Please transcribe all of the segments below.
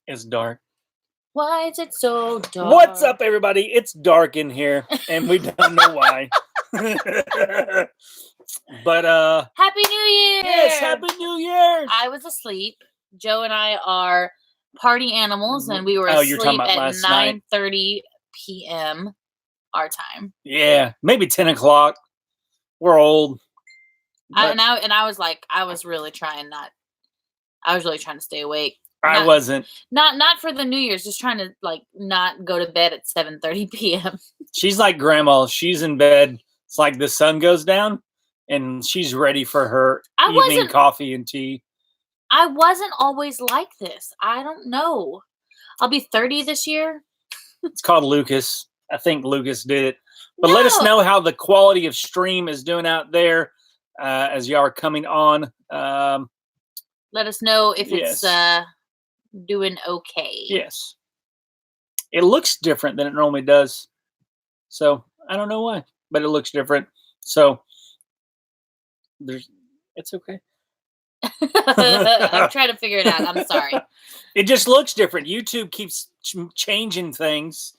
It's dark. Why is it so dark? What's up, everybody? It's dark in here, and we don't know why. But Happy New Year! yes, Happy New Year! I was asleep. Joe and I are party animals, and we were you're talking asleep about at last night. 9:30 p.m. our time. Yeah, maybe 10 o'clock. We're old. I was really trying to stay awake. I wasn't. Not for the New Year's, just trying to not go to bed at 7:30 p.m. She's like grandma. She's in bed. It's like the sun goes down, and she's ready for her evening coffee and tea. I wasn't always like this. I don't know. I'll be 30 this year. It's called Lucas. I think Lucas did it. But let us know how the quality of stream is doing out there as y'all are coming on. Let us know if it's doing okay. Yes. It looks different than it normally does. So I don't know why, but it looks different. So it's okay. I'm trying to figure it out. I'm sorry. It just looks different. YouTube keeps changing things.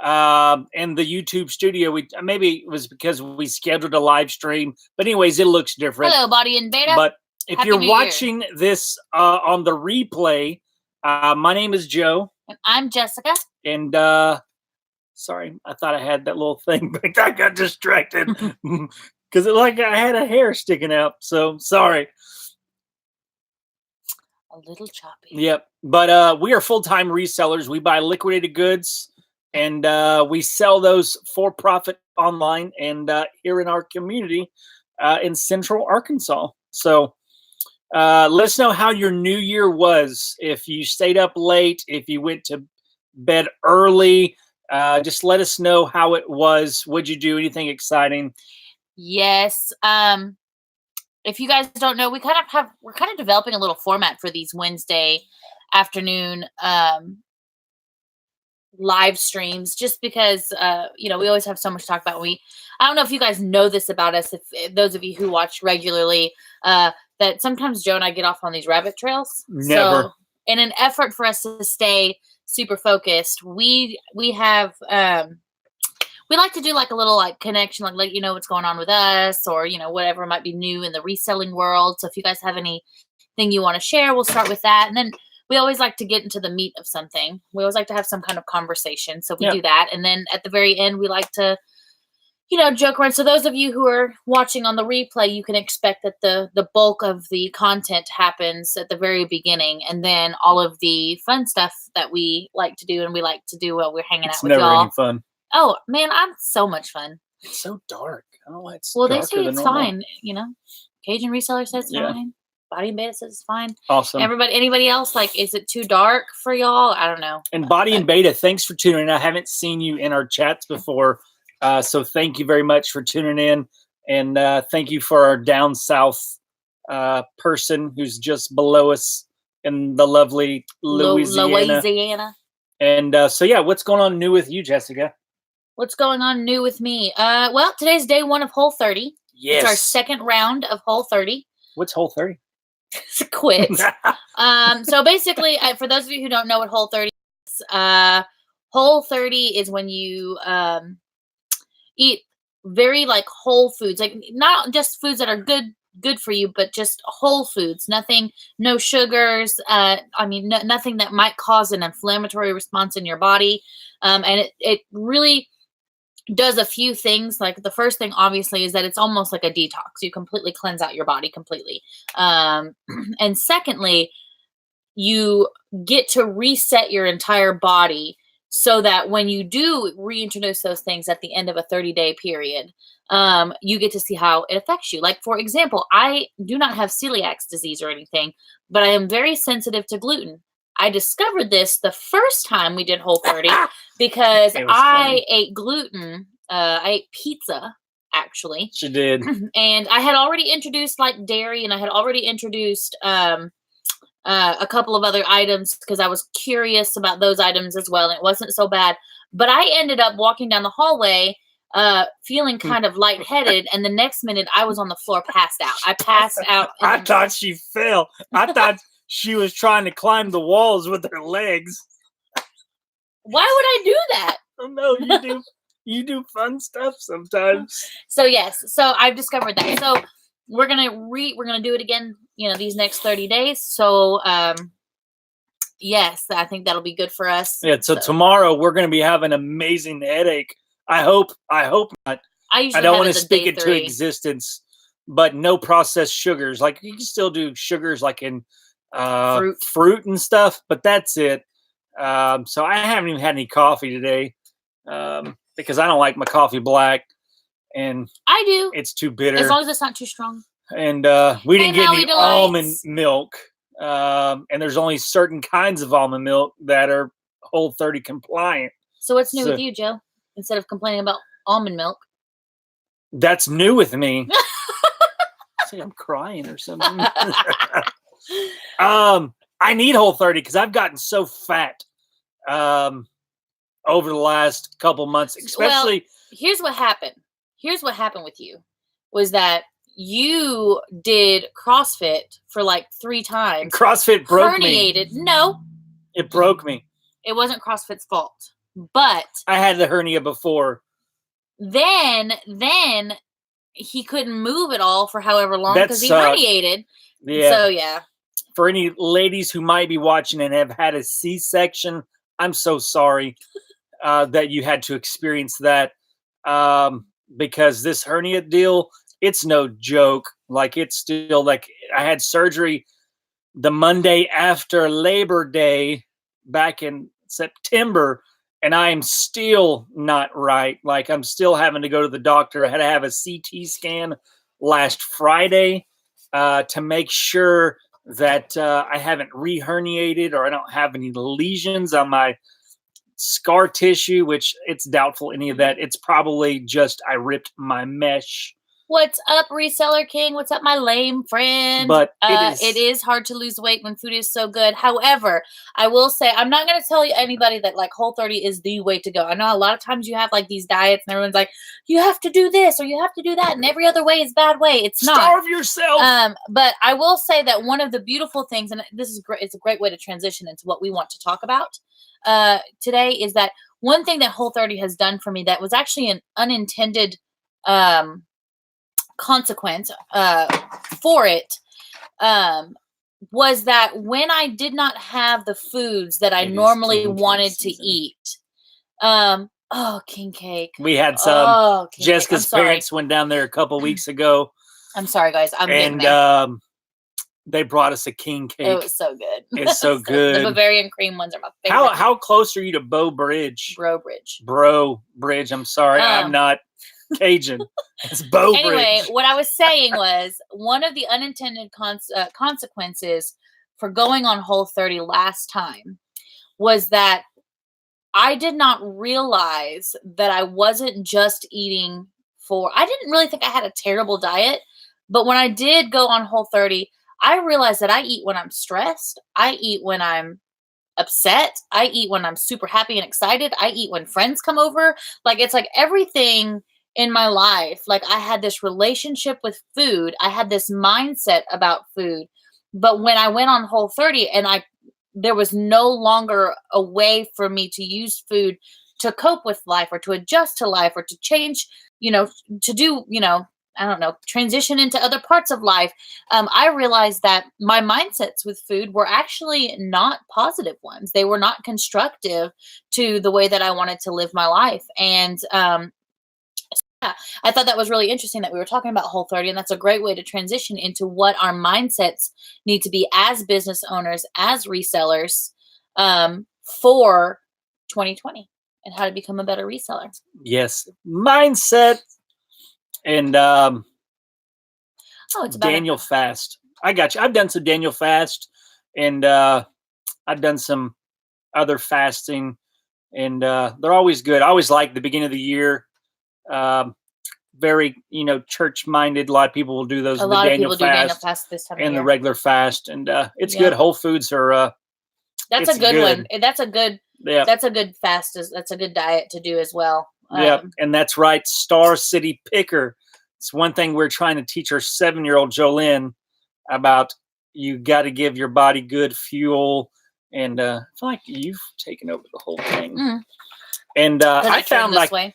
And the YouTube studio, maybe it was because we scheduled a live stream. But anyways, it looks different. Hello, Body and Beta. But if you're watching this on the replay, my name is Joe. And I'm Jessica. And sorry, I thought I had that little thing, but I got distracted because I had a hair sticking out. So sorry. A little choppy. Yep. But we are full-time resellers. We buy liquidated goods and we sell those for profit online and here in our community in Central Arkansas. So let us know how your new year was. If you stayed up late, if you went to bed early, just let us know how it was. What'd you do? Anything exciting? Yes. If you guys don't know, we're kind of developing a little format for these Wednesday afternoon live streams, just because we always have so much to talk about. I don't know if you guys know this about us, if those of you who watch regularly, that sometimes Joe and I get off on these rabbit trails. Never. So in an effort for us to stay super focused, we have we like to do a little connection, let you know what's going on with us, or whatever might be new in the reselling world. So if you guys have anything you want to share, we'll start with that. And then we always like to get into the meat of something. We always like to have some kind of conversation. So we do that. And then at the very end, we like to, joke around. So those of you who are watching on the replay, you can expect that the bulk of the content happens at the very beginning. And then all of the fun stuff that we like to do and we like to do while we're hanging out with y'all. It's never any fun. Oh, man, I'm so much fun. It's so dark. I don't know why it's well, they say it's fine, Cajun Reseller says it's fine. Body and Beta says it's fine. Awesome. Anybody else, is it too dark for y'all? I don't know. And Body and Beta, thanks for tuning in. I haven't seen you in our chats before, so thank you very much for tuning in. And thank you for our down south person who's just below us in the lovely Louisiana. And what's going on new with you, Jessica? What's going on new with me? Well, today's day 1 of Whole 30. Yes. It's our second round of Whole 30. What's Whole 30? It's a quit. So basically, for those of you who don't know what Whole 30 is, Whole 30 is when you eat very whole foods, not just foods that are good for you, but just whole foods. No sugars. Nothing that might cause an inflammatory response in your body. And it really does a few things. The first thing, obviously, is that it's almost like a detox. You completely cleanse out your body completely. And secondly, you get to reset your entire body so that when you do reintroduce those things at the end of a 30-day period, you get to see how it affects you. For example, I do not have celiac disease or anything, but I am very sensitive to gluten. I discovered this the first time we did Whole 30 because I ate gluten. I ate pizza, actually. She did. And I had already introduced dairy, and I had already introduced a couple of other items because I was curious about those items as well. And it wasn't so bad. But I ended up walking down the hallway feeling kind of lightheaded, and the next minute I was on the floor passed out. I passed out. I thought she fell. I thought she was trying to climb the walls with her legs. Why would I do that? I don't know. You do fun stuff sometimes. So yes, so I've discovered that. So we're gonna do it again, these next 30 days. So yes, I think that'll be good for us. Yeah, so tomorrow we're gonna be having an amazing headache. I hope not. I don't want to speak it to existence, but no processed sugars. Like you can still do sugars like in fruit and stuff, but that's it. So I haven't even had any coffee today because I don't like my coffee black, and I do. It's too bitter as long as it's not too strong. And we didn't get any almond milk, and there's only certain kinds of almond milk that are Whole30 compliant. So what's new with you, Joe? Instead of complaining about almond milk, that's new with me. Say I'm crying or something. I need Whole30 because I've gotten so fat over the last couple months, especially. Well, here's what happened. Here's what happened with you was that you did CrossFit for like 3 times. CrossFit broke me. Herniated. No. It broke me. It wasn't CrossFit's fault. But I had the hernia before. Then he couldn't move at all for however long because he herniated. Yeah. So yeah. For any ladies who might be watching and have had a C-section, I'm so sorry that you had to experience that because this hernia deal, it's no joke. Like it's still like I had surgery the Monday after Labor Day back in September, and I'm still not right. Like I'm still having to go to the doctor. I had to have a CT scan last Friday to make sure that I haven't re-herniated or I don't have any lesions on my scar tissue, which it's doubtful any of that. It's probably just I ripped my mesh. What's up, Reseller King? What's up, my lame friend? But it is hard to lose weight when food is so good. However, I will say, I'm not going to tell you anybody that like Whole30 is the way to go. I know a lot of times you have like these diets and everyone's like, you have to do this or you have to do that. And every other way is bad way. It's not. Starve yourself. But I will say that one of the beautiful things, and this is great, it's a great way to transition into what we want to talk about today, is that one thing that Whole30 has done for me that was actually an unintended consequence for it was that when I did not have the foods that I normally wanted to eat, king cake. We had some. Jessica's parents went down there a couple weeks ago. I'm sorry, guys. And they brought us a king cake. It was so good. It's so good. The Bavarian cream ones are my favorite. How close are you to Bro Bridge? Bro Bridge. I'm sorry. I'm not Cajun. It's Bo Bridge. Anyway, what I was saying was one of the unintended consequences for going on Whole30 last time was that I did not realize that I wasn't just eating I didn't really think I had a terrible diet, but when I did go on Whole30, I realized that I eat when I'm stressed. I eat when I'm upset. I eat when I'm super happy and excited. I eat when friends come over. Like, it's like everything in my life. Like, I had this relationship with food. I had this mindset about food. But when I went on Whole30 and there was no longer a way for me to use food to cope with life or to adjust to life or to change, to do, I don't know, transition into other parts of life. I realized that my mindsets with food were actually not positive ones. They were not constructive to the way that I wanted to live my life. And yeah, I thought that was really interesting that we were talking about Whole30, and that's a great way to transition into what our mindsets need to be as business owners, as resellers, for 2020 and how to become a better reseller. Yes. Mindset. And it's Daniel Fast. I got you. I've done some Daniel Fast, and I've done some other fasting, and they're always good. I always like the beginning of the year. Very, church-minded. A lot of people will do those. A lot of people do Daniel Fast this time of year. And the regular fast, and it's good. Whole Foods are. That's a good one. That's a good. Yeah. That's a good fast. That's a good diet to do as well. Yeah, and that's right. Star City Picker. It's one thing we're trying to teach our 7-year-old Jolene about you got to give your body good fuel. And I feel like you've taken over the whole thing. And I found like, with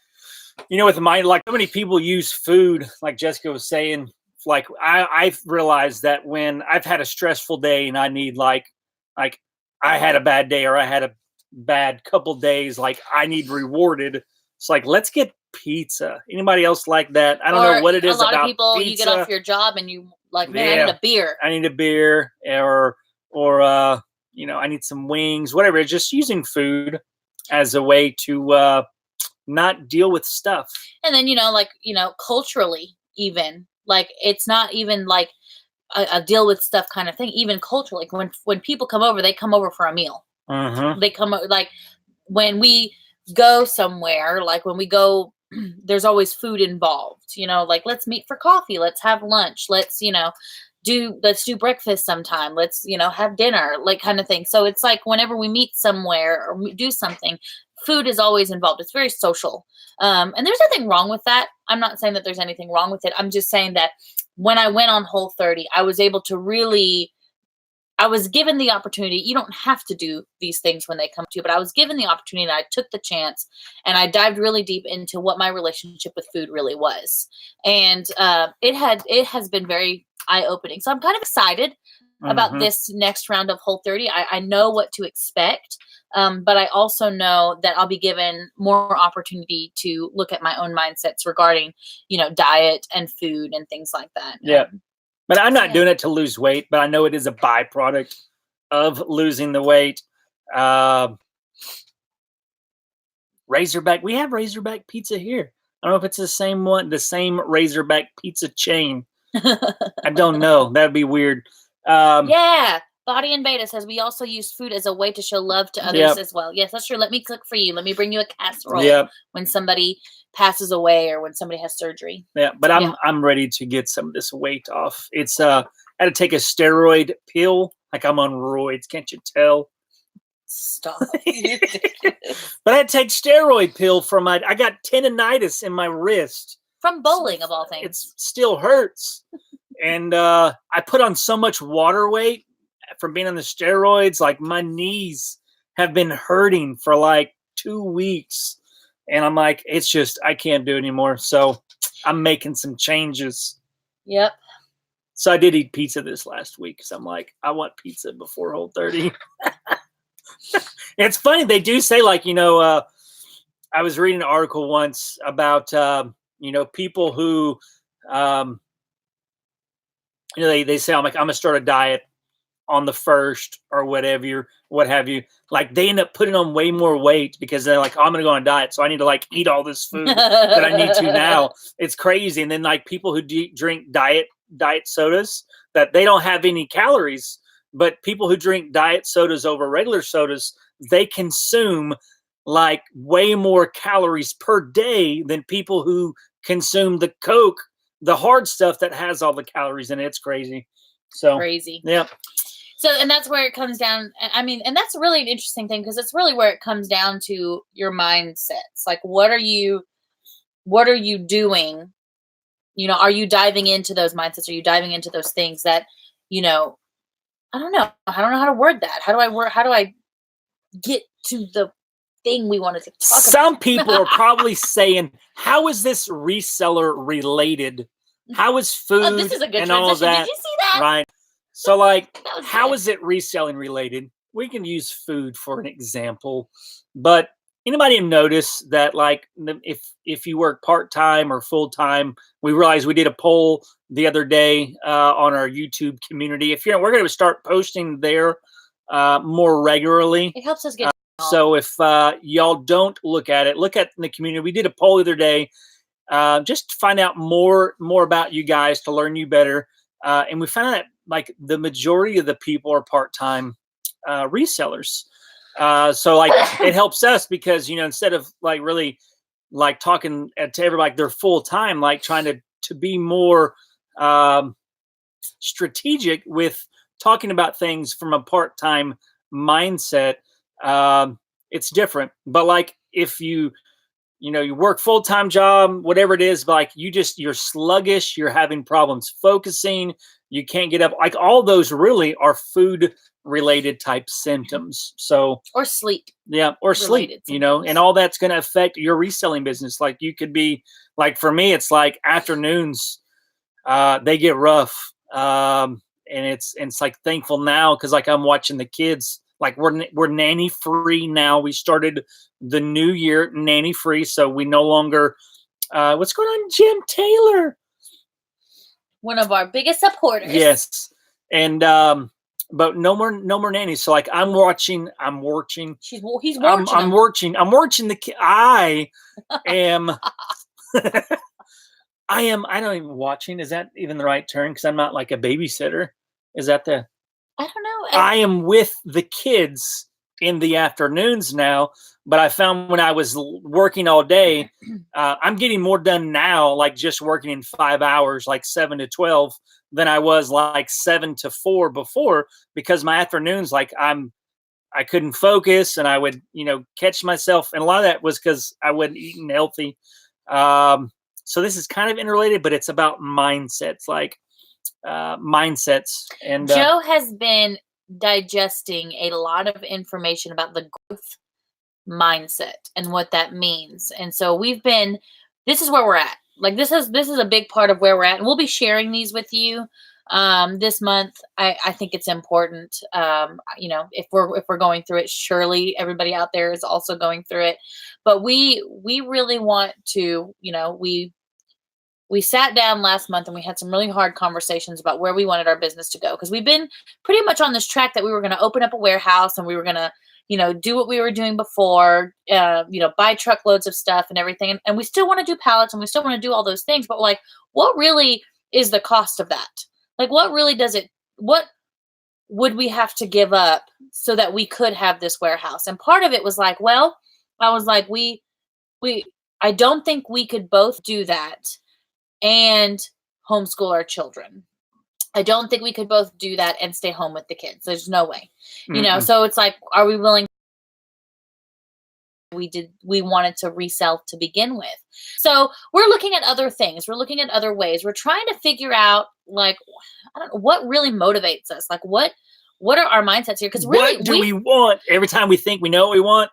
like so many people use food, like Jessica was saying, like I've realized that when I've had a stressful day and I need like I had a bad day or I had a bad couple days, like I need rewarded. It's like, let's get pizza. Anybody else like that? I don't know what it is about a lot of people, pizza. you get off your job and you like, man, I need a beer. I need a beer or I need some wings, whatever. It's just using food as a way to not deal with stuff. And then, culturally, even like, it's not even like a deal with stuff kind of thing. Even culturally, when people come over, they come over for a meal. They come like when we go somewhere, like when we go, there's always food involved, like let's meet for coffee. Let's have lunch. Let's do breakfast sometime. Let's, have dinner, like kind of thing. So it's like whenever we meet somewhere or we do something, food is always involved. It's very social. And there's nothing wrong with that. I'm not saying that there's anything wrong with it. I'm just saying that when I went on Whole30, I was able to I was given the opportunity. You don't have to do these things when they come to you, but I was given the opportunity and I took the chance and I dived really deep into what my relationship with food really was. And it has been very eye-opening. So I'm kind of excited about this next round of Whole30. I know what to expect. But I also know that I'll be given more opportunity to look at my own mindsets regarding, diet and food and things like that. Yeah. But I'm not doing it to lose weight, but I know it is a byproduct of losing the weight. Razorback. We have Razorback pizza here. I don't know if it's the same one, the same Razorback pizza chain. I don't know. That'd be weird. Yeah. Body and Beta says we also use food as a way to show love to others as well. Yes, that's true. Let me cook for you. Let me bring you a casserole when somebody passes away or when somebody has surgery. Yeah, but I'm ready to get some of this weight off. It's I had to take a steroid pill. Like I'm on roids. Can't you tell? Stop. But I had to take steroid pill for I got tendonitis in my wrist. From bowling, of all things. It still hurts. And I put on so much water weight from being on the steroids. Like my knees have been hurting for like 2 weeks. And I'm like, it's just, I can't do it anymore. So I'm making some changes. Yep. So I did eat pizza this last week. So I'm like, I want pizza before Whole30. It's funny. They do say like, I was reading an article once about, people who, they say, I'm going to start a diet on the 1st or whatever, what have you. Like they end up putting on way more weight because they're like, I'm going to go on a diet. So I need to like eat all this food that I need to now. It's crazy. And then like people who drink diet sodas that they don't have any calories, but people who drink diet sodas over regular sodas, they consume like way more calories per day than people who consume the Coke, the hard stuff that has all the calories in it. It's crazy. So crazy. Yeah. So, and that's where it comes down. I mean, and that's really an interesting thing because it's really where it comes down to your mindsets. Like, what are you doing? Are you diving into those mindsets? Are you diving into those things that, I don't know. I don't know how to word that. How do I get to the thing we wanted to talk about? Some people are probably saying, how is this reseller related? How is food this is a good and all that? Did you see that? Right. So like, how is it reselling related? We can use food for an example, but anybody notice that like if you work part-time or full-time, we realized we did a poll the other day on our YouTube community. We're going to start posting there more regularly. It helps us get so if y'all don't look at the community. We did a poll the other day just to find out more about you guys, to learn you better. And we found out that like the majority of the people are part-time resellers. So like it helps us because, instead of like really like talking to everybody, like they're full-time, like trying to be more strategic with talking about things from a part-time mindset. It's different, but like if you work full-time job, whatever it is, like you're sluggish, you're having problems focusing, You can't get up. Like all those really are food related type symptoms. So, or sleep. Yeah, or sleep, and all that's going to affect your reselling business. Like you could be like, for me, it's like afternoons, they get rough. And it's like thankful now because like I'm watching the kids. Like we're nanny free now. We started the new year nanny free, so we no longer. What's going on, Jim Taylor? One of our biggest supporters. Yes, and but no more nannies. So like I'm watching. He's watching. I'm watching the kid. I am. I don't even watching. Is that even the right term? Because I'm not like a babysitter. Is that the? I don't know. I am with the kids in the afternoons now, but I found when I was working all day, I'm getting more done now, like just working in 5 hours, like 7 to 12, than I was like 7 to 4 before, because my afternoons, like I couldn't focus and I would, catch myself. And a lot of that was because I wasn't eating healthy. So this is kind of interrelated, but it's about mindsets, mindsets. And Joe has been digesting a lot of information about the growth mindset and what that means. And so this is where we're at. Like this is a big part of where we're at. And we'll be sharing these with you this month. I think it's important. If we're going through it, surely everybody out there is also going through it. But we really want to, we sat down last month and we had some really hard conversations about where we wanted our business to go. Because we've been pretty much on this track that we were going to open up a warehouse and we were going to, do what we were doing before, buy truckloads of stuff and everything. And we still want to do pallets and we still want to do all those things. But like, what really is the cost of that? Like, what would we have to give up so that we could have this warehouse? And part of it was like, well, I was like, I don't think we could both do that and homeschool our children. I don't think we could both do that and stay home with the kids. There's no way, so it's like, are we willing? We wanted to resell to begin with. So we're looking at other things. We're looking at other ways. We're trying to figure out, like, I don't know, what really motivates us. Like what are our mindsets here? Because really, what do we want? Every time we think we know what we want,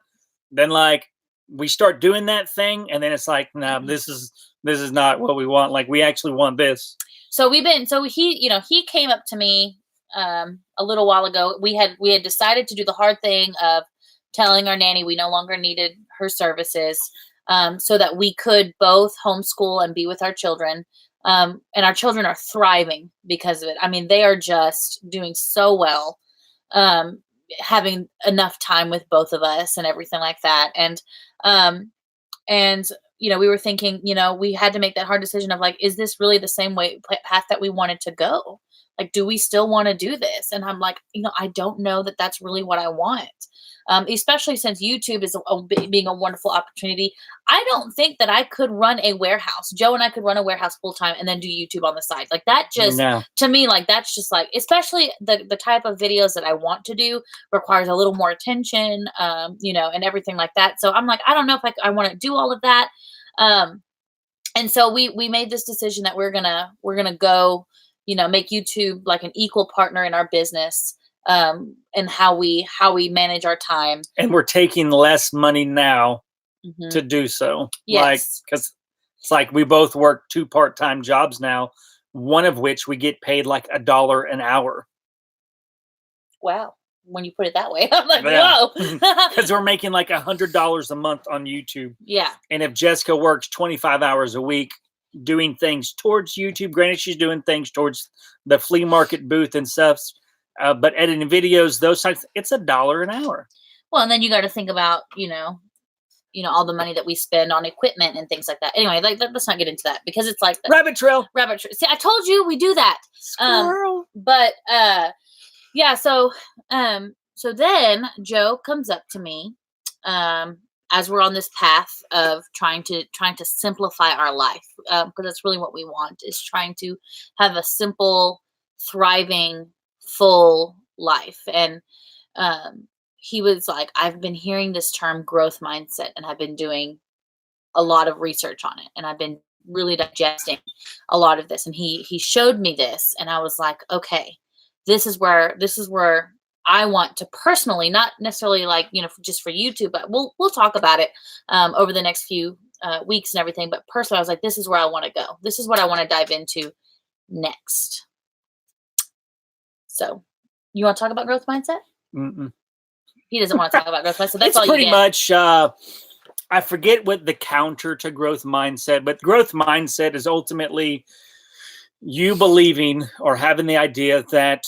then like we start doing that thing, and then it's like, no, this is not what we want. Like we actually want this. So he came up to me a little while ago. We had decided to do the hard thing of telling our nanny we no longer needed her services, so that we could both homeschool and be with our children. And our children are thriving because of it. I mean, they are just doing so well, having enough time with both of us and everything like that. And we were thinking, we had to make that hard decision of like, is this really the same path that we wanted to go? Like, do we still want to do this? And I'm like, I don't know that that's really what I want. Especially since YouTube is being a wonderful opportunity. I don't think that I could run a warehouse. Joe and I could run a warehouse full time and then do YouTube on the side. Like that just, to me, like that's just like, especially the type of videos that I want to do requires a little more attention, and everything like that. So I'm like, I don't know if I want to do all of that. And so we made this decision that we're gonna go, make YouTube like an equal partner in our business. And how we manage our time. And we're taking less money now to do so. Yes. Like, because it's like we both work 2 part-time jobs now, one of which we get paid like $1 an hour. Wow. When you put it that way, I'm like, whoa. Because we're making like $100 a month on YouTube. Yeah. And if Jessica works 25 hours a week doing things towards YouTube, granted she's doing things towards the flea market booth and stuff, but editing videos, those types, it's $1 an hour. Well, and then you got to think about, all the money that we spend on equipment and things like that. Anyway, let's not get into that because it's like rabbit trail. See, I told you we do that. Squirrel. Yeah. So then Joe comes up to me, as we're on this path of trying to simplify our life, because that's really what we want, is trying to have a simple, thriving, full life. And he was like, I've been hearing this term growth mindset, and I've been doing a lot of research on it, and I've been really digesting a lot of this. And he showed me this, and I was like, okay, this is where I want to personally, not necessarily like, just for YouTube, but we'll talk about it over the next few weeks and everything. But personally, I was like, this is where I want to go. This is what I want to dive into next. So, you want to talk about growth mindset? Mm-mm. He doesn't want to talk about growth mindset. That's it's all you pretty get. much. I forget what the counter to growth mindset, but growth mindset is ultimately you believing or having the idea that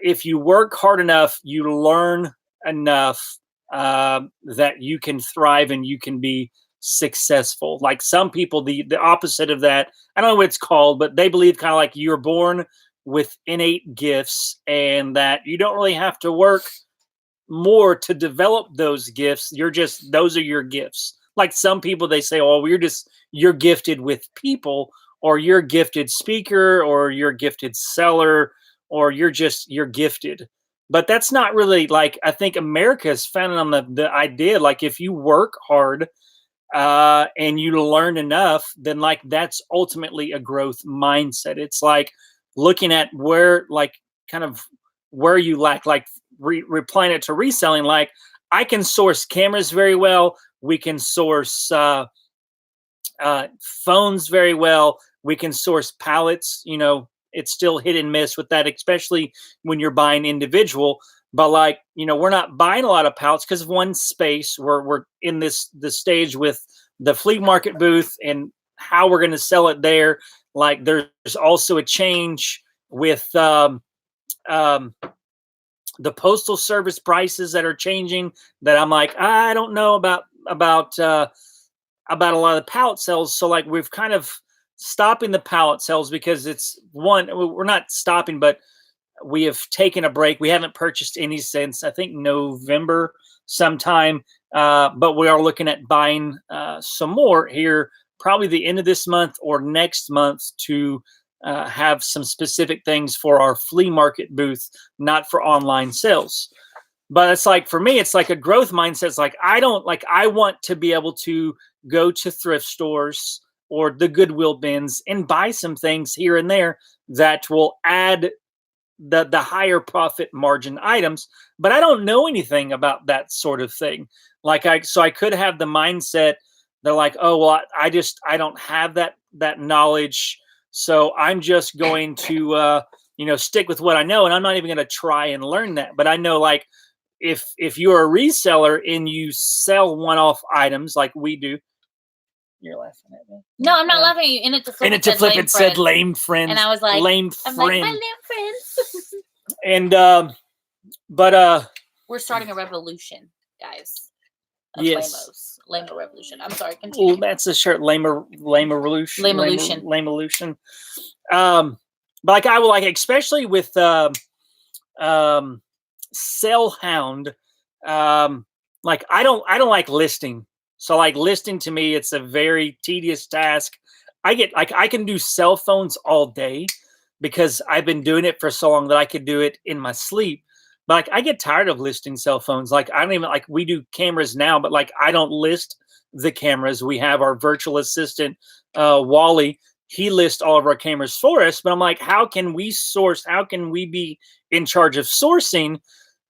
if you work hard enough, you learn enough that you can thrive and you can be successful. Like some people, the opposite of that, I don't know what it's called, but they believe kind of like you're born with innate gifts and that you don't really have to work more to develop those gifts. Those are your gifts. Like some people, they say, oh, you're gifted with people, or you're a gifted speaker, or you're a gifted seller, or you're gifted. But that's not really, like, I think America is founded on the idea, like, if you work hard and you learn enough, then like that's ultimately a growth mindset. It's like looking at where, like, kind of where you lack, like replying it to reselling. Like, I can source cameras very well. We can source phones very well. We can source pallets. It's still hit and miss with that, especially when you're buying individual. But like, we're not buying a lot of pallets because of one space. We're in the stage with the flea market booth and how we're going to sell it there. Like, there's also a change with the postal service prices that are changing, that I'm like, I don't know about a lot of the pallet sales. So like, we've kind of stopping the pallet sales because we're not stopping, but we have taken a break. We haven't purchased any since, I think, November sometime. But we are looking at buying some more here, probably the end of this month or next month, to have some specific things for our flea market booth, not for online sales. But it's like, for me, it's like a growth mindset. It's like, I want to be able to go to thrift stores or the Goodwill bins and buy some things here and there that will add the higher profit margin items. But I don't know anything about that sort of thing. So I could have the mindset, they're like, oh, well, I don't have that knowledge. So I'm just going to, stick with what I know. And I'm not even going to try and learn that. But I know, like, if you're a reseller and you sell one-off items like we do. You're laughing at me. No, I'm not laughing at you. In it to flip, it said lame friends. And I was like, lame I'm friend. like, my lame friends. And but we're starting a revolution, guys. Yes. Lame revolution. I'm sorry. Continue. Oh, that's a shirt. Lame revolution. Lame-olution. But like, I will, like, especially with Sell Hound. Like, I don't like listing. So like, listing to me, it's a very tedious task. I can do cell phones all day because I've been doing it for so long that I could do it in my sleep. But like, I get tired of listing cell phones. Like, I don't even, like, we do cameras now, but like, I don't list the cameras. We have our virtual assistant, Wally. He lists all of our cameras for us. But I'm like, how can we be in charge of sourcing,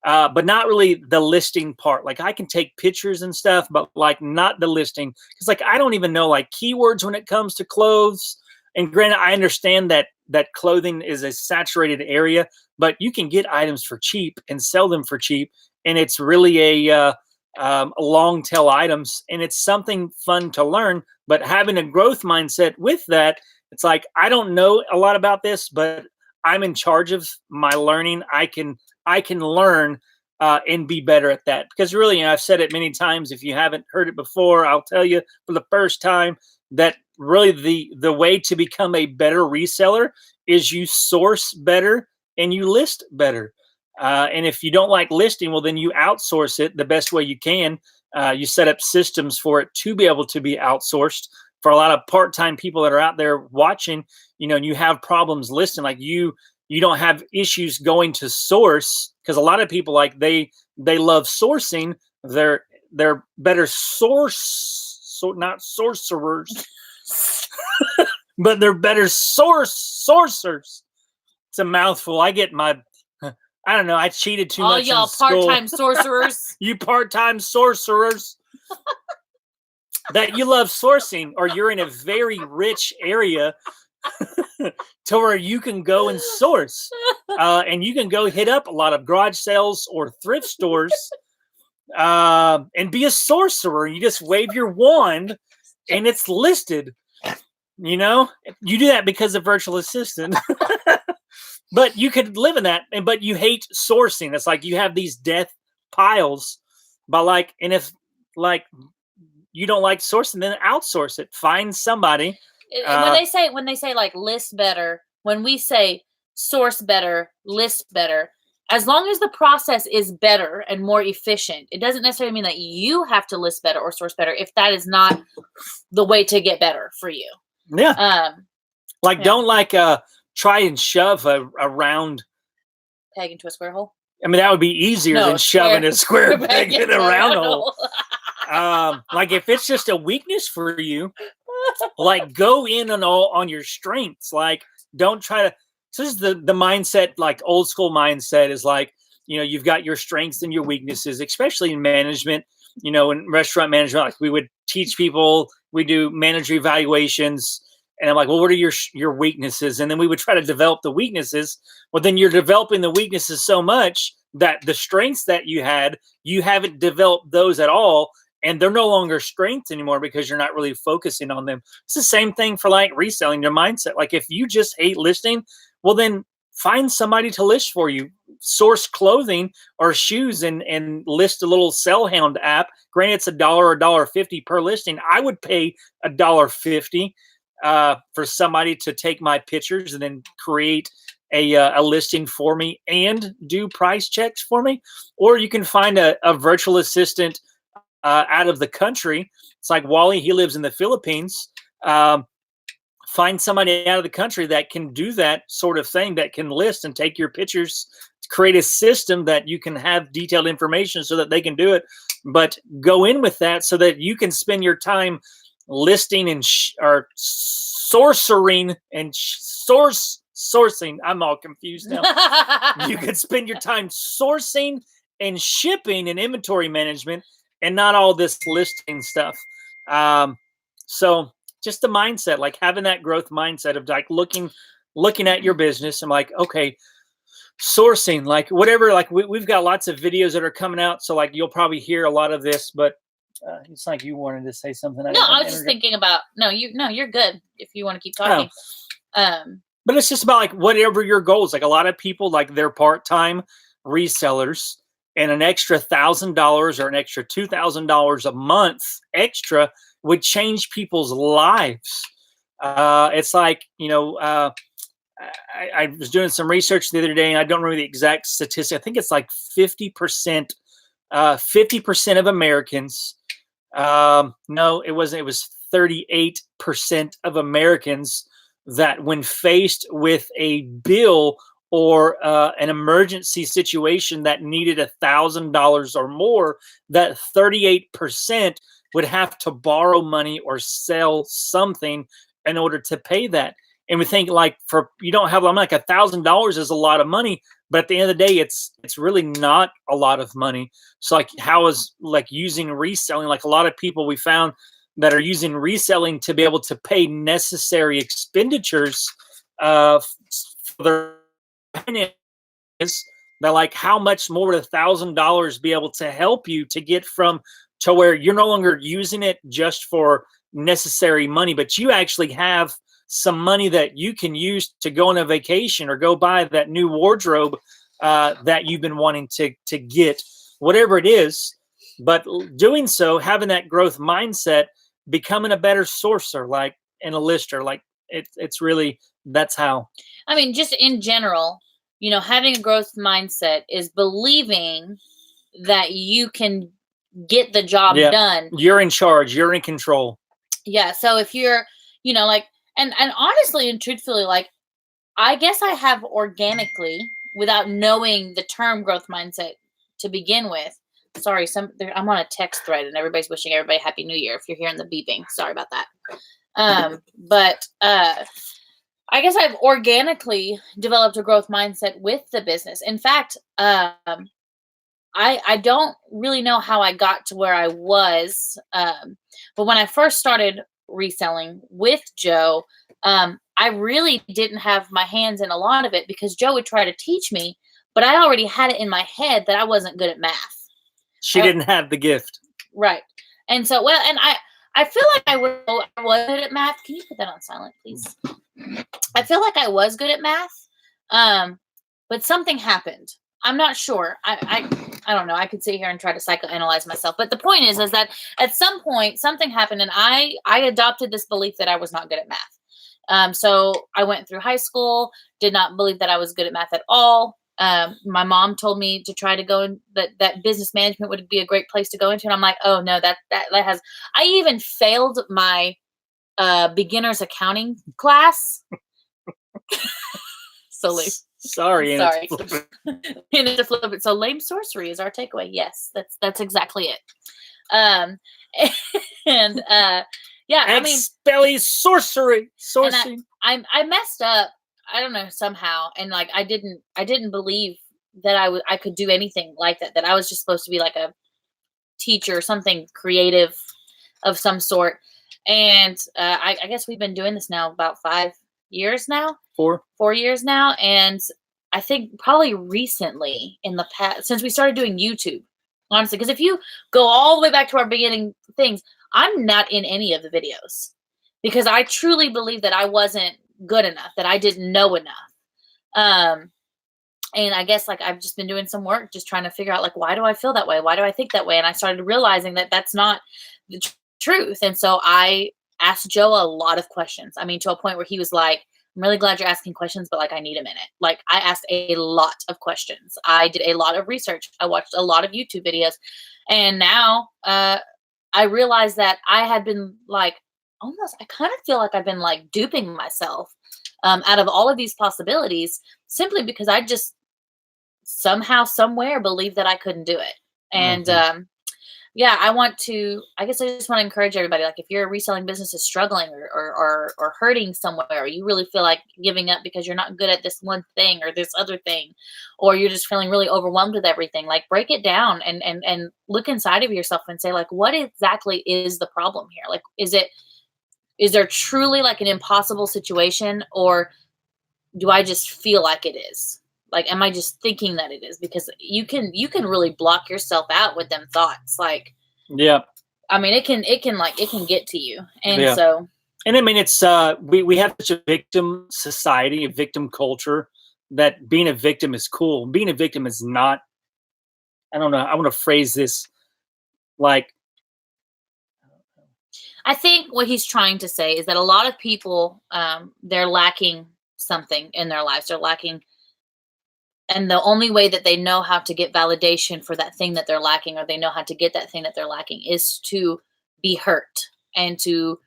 but not really the listing part? Like, I can take pictures and stuff, but like, not the listing. Because like, I don't even know like keywords when it comes to clothes. And granted, I understand that clothing is a saturated area, but you can get items for cheap and sell them for cheap. And it's really a long tail items. And it's something fun to learn. But having a growth mindset with that, it's like, I don't know a lot about this, but I'm in charge of my learning. I can learn and be better at that. Because really, I've said it many times. If you haven't heard it before, I'll tell you for the first time that really the way to become a better reseller is you source better and you list better. And if you don't like listing, well, then you outsource it the best way you can. You set up systems for it to be able to be outsourced. For a lot of part-time people that are out there watching, and you have problems listing, like you don't have issues going to source, because a lot of people, like, they love sourcing. They're better not sorcerers. but they're better sorcerers. It's a mouthful. I get my, I don't know. I cheated too All much y'all in school. part-time sorcerers. You part-time sorcerers that you love sourcing, or you're in a very rich area to where you can go and source, and you can go hit up a lot of garage sales or thrift stores, and be a sorcerer. You just wave your wand and it's listed. You know, you do that because of virtual assistant. But you could live in that, but you hate sourcing. It's like you have these death piles, but like, and if like you don't like sourcing, then outsource it. Find somebody. When they say like list better, when we say source better, list better, as long as the process is better and more efficient, it doesn't necessarily mean that you have to list better or source better if that is not the way to get better for you. Yeah. Don't try and shove a round peg into a square hole. I mean, that would be easier than shoving a square peg in a round hole. Like if it's just a weakness for you, like go in on your strengths. Like don't try to. So this is the mindset, like old school mindset is like, you know, you've got your strengths and your weaknesses, especially in management, you know, in restaurant management. Like we would teach people, we do manager evaluations. And I'm like, well, what are your weaknesses? And then we would try to develop the weaknesses. Well, then you're developing the weaknesses so much that the strengths that you had, you haven't developed those at all. And they're no longer strengths anymore because you're not really focusing on them. It's the same thing for like reselling, your mindset. Like if you just hate listing, well, then find somebody to list for you. Source clothing or shoes and list a little Sell Hound app. Granted, it's $1 or $1.50 per listing. I would pay $1.50 for somebody to take my pictures and then create a listing for me and do price checks for me. Or you can find a virtual assistant out of the country. It's like Wally, he lives in the Philippines. Find somebody out of the country that can do that sort of thing, that can list and take your pictures, create a system that you can have detailed information so that they can do it. But go in with that so that you can spend your time listing and or sourcing and sourcing. I'm all confused now. You could spend your time sourcing and shipping and inventory management and not all this listing stuff. So just the mindset, like having that growth mindset of like looking at your business and like, okay, sourcing, like whatever, like we've got lots of videos that are coming out. So like, you'll probably hear a lot of this, but it's like you wanted to say something. No, I was just thinking about, you're good if you want to keep talking. But it's just about like whatever your goals. Like a lot of people, like they're part-time resellers, and an extra $1,000 or an extra $2,000 a month extra would change people's lives. It's like, you know, I was doing some research the other day, and I don't remember the exact statistic. I think it's like 50%, 50% of Americans. No, it wasn't. It was 38% of Americans that when faced with a bill or an emergency situation that needed $1,000 or more, that 38% would have to borrow money or sell something in order to pay that. And we think like you don't have, I'm like $1,000 is a lot of money, but at the end of the day, it's really not a lot of money. So like how is like using reselling, like a lot of people we found that are using reselling to be able to pay necessary expenditures for their finances. That like how much more would $1,000 be able to help you to get from to where you're no longer using it just for necessary money, but you actually have some money that you can use to go on a vacation or go buy that new wardrobe that you've been wanting to get, whatever it is. But doing so, having that growth mindset, becoming a better sourcer, like and a lister, like it's really, that's how. I mean, just in general, you know, having a growth mindset is believing that you can get the job done. You're in charge. You're in control. Yeah. So if you're, you know, like, and honestly and truthfully, like, I guess I have organically, without knowing the term growth mindset to begin with. Sorry, I'm on a text thread and everybody's wishing everybody Happy New Year. If you're hearing the beeping, sorry about that. But I guess I've organically developed a growth mindset with the business. In fact, I don't really know how I got to where I was. But when I first started reselling with Joe, I really didn't have my hands in a lot of it because Joe would try to teach me, but I already had it in my head that I wasn't good at math. She didn't have the gift. Right. And so, well, and I feel like I was good at math. Can you put that on silent, please? I feel like I was good at math, but something happened. I'm not sure. I don't know. I could sit here and try to psychoanalyze myself. But the point is that at some point something happened, and I adopted this belief that I was not good at math. So I went through high school, did not believe that I was good at math at all. My mom told me to try to go in that business management would be a great place to go into. And I'm like, oh no, that has, I even failed my beginner's accounting class. So lame. Sorry. And to flip it. So lame sorcery is our takeaway. Yes, that's exactly it. Yeah, I mean, spelly sorcery. I messed up. I don't know, somehow, and like I didn't believe that I could do anything like that. That I was just supposed to be like a teacher, something creative of some sort. And I guess we've been doing this now about 5 years now. 4 years now, and I think probably recently in the past, since we started doing YouTube, honestly, because if you go all the way back to our beginning things, I'm not in any of the videos because I truly believe that I wasn't good enough, that I didn't know enough. And I guess like I've just been doing some work, just trying to figure out like, why do I feel that way? Why do I think that way? And I started realizing that that's not the truth. And so I asked Joe a lot of questions. I mean, to a point where he was like, I'm really glad you're asking questions, but like, I need a minute. Like I asked a lot of questions. I did a lot of research. I watched a lot of YouTube videos. And now I realized that I had been like, almost, I kind of feel like I've been like duping myself out of all of these possibilities simply because I just somehow, somewhere believed that I couldn't do it. And yeah, I guess I just want to encourage everybody. Like if your reselling business is struggling or hurting somewhere, or you really feel like giving up because you're not good at this one thing or this other thing, or you're just feeling really overwhelmed with everything, like break it down and look inside of yourself and say like, what exactly is the problem here? Like, is there truly like an impossible situation, or do I just feel like it is? Like, am I just thinking that it is? Because you can really block yourself out with them thoughts. Like, yeah, I mean, it can get to you. And so, and I mean, it's, we have such a victim society, a victim culture, that being a victim is cool. Being a victim is not. I don't know. I want to phrase this like, I think what he's trying to say is that a lot of people, they're lacking something in their lives. They're lacking. And the only way that they know how to get validation for that thing that they're lacking, or they know how to get that thing that they're lacking, is to be hurt and to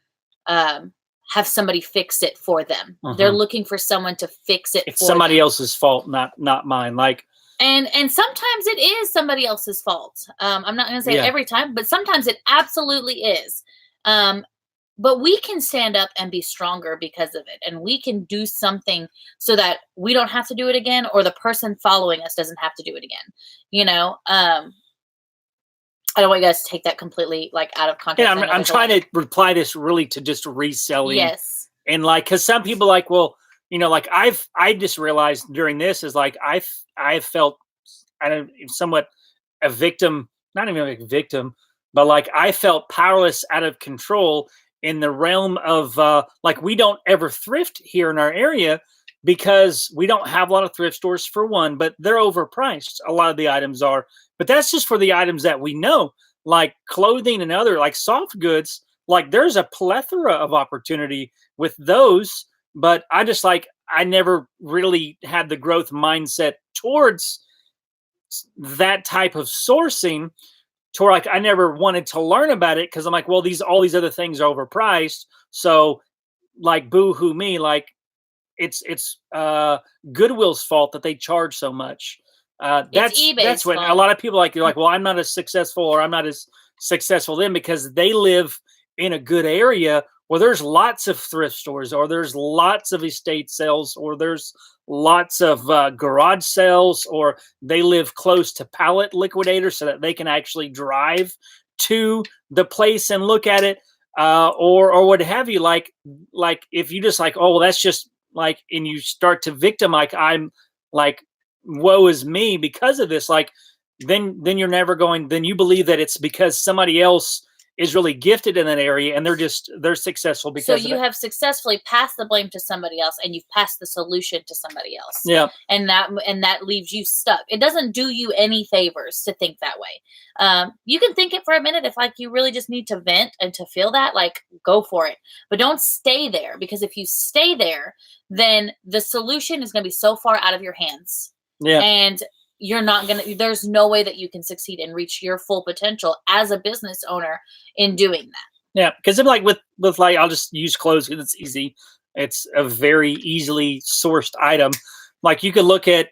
have somebody fix it for them. They're looking for someone to fix it. It's somebody else's fault, not mine. Like, and sometimes it is somebody else's fault. I'm not going to say it every time, but sometimes it absolutely is. But we can stand up and be stronger because of it. And we can do something so that we don't have to do it again, or the person following us doesn't have to do it again. You know, I don't want you guys to take that completely like out of context. Yeah, I'm trying to reply this really to just reselling. Yes. And like, cause some people like, well, you know, like I just realized during this is like, I've felt somewhat a victim, not even like a victim, but like I felt powerless, out of control in the realm of like, we don't ever thrift here in our area because we don't have a lot of thrift stores, for one, but they're overpriced. A lot of the items are, but that's just for the items that we know, like clothing and other like soft goods. Like there's a plethora of opportunity with those, but I never really had the growth mindset towards that type of sourcing. To where like I never wanted to learn about it because I'm like, well, all these other things are overpriced. So like, boo-hoo me, like it's Goodwill's fault that they charge so much. That's when a lot of people like, you're like, well, I'm not as successful, or I'm not as successful then because they live in a good area Well, there's lots of thrift stores, or there's lots of estate sales, or there's lots of garage sales, or they live close to pallet liquidators so that they can actually drive to the place and look at it, or what have you. Like if you just like, oh, well, that's just like, and you start to victim, like I'm like, woe is me because of this. Like then you're never going. Then you believe that it's because somebody else is really gifted in that area and they're successful because So of you it. have successfully passed the blame to somebody else, and you've passed the solution to somebody else. Yeah. And that leaves you stuck. It doesn't do you any favors to think that way. You can think it for a minute if like you really just need to vent and to feel that, like go for it. But don't stay there, because if you stay there, then the solution is going to be so far out of your hands. Yeah. And there's no way that you can succeed and reach your full potential as a business owner in doing that. Yeah, because I'm like with like, I'll just use clothes because it's easy. It's a very easily sourced item. Like you could look at,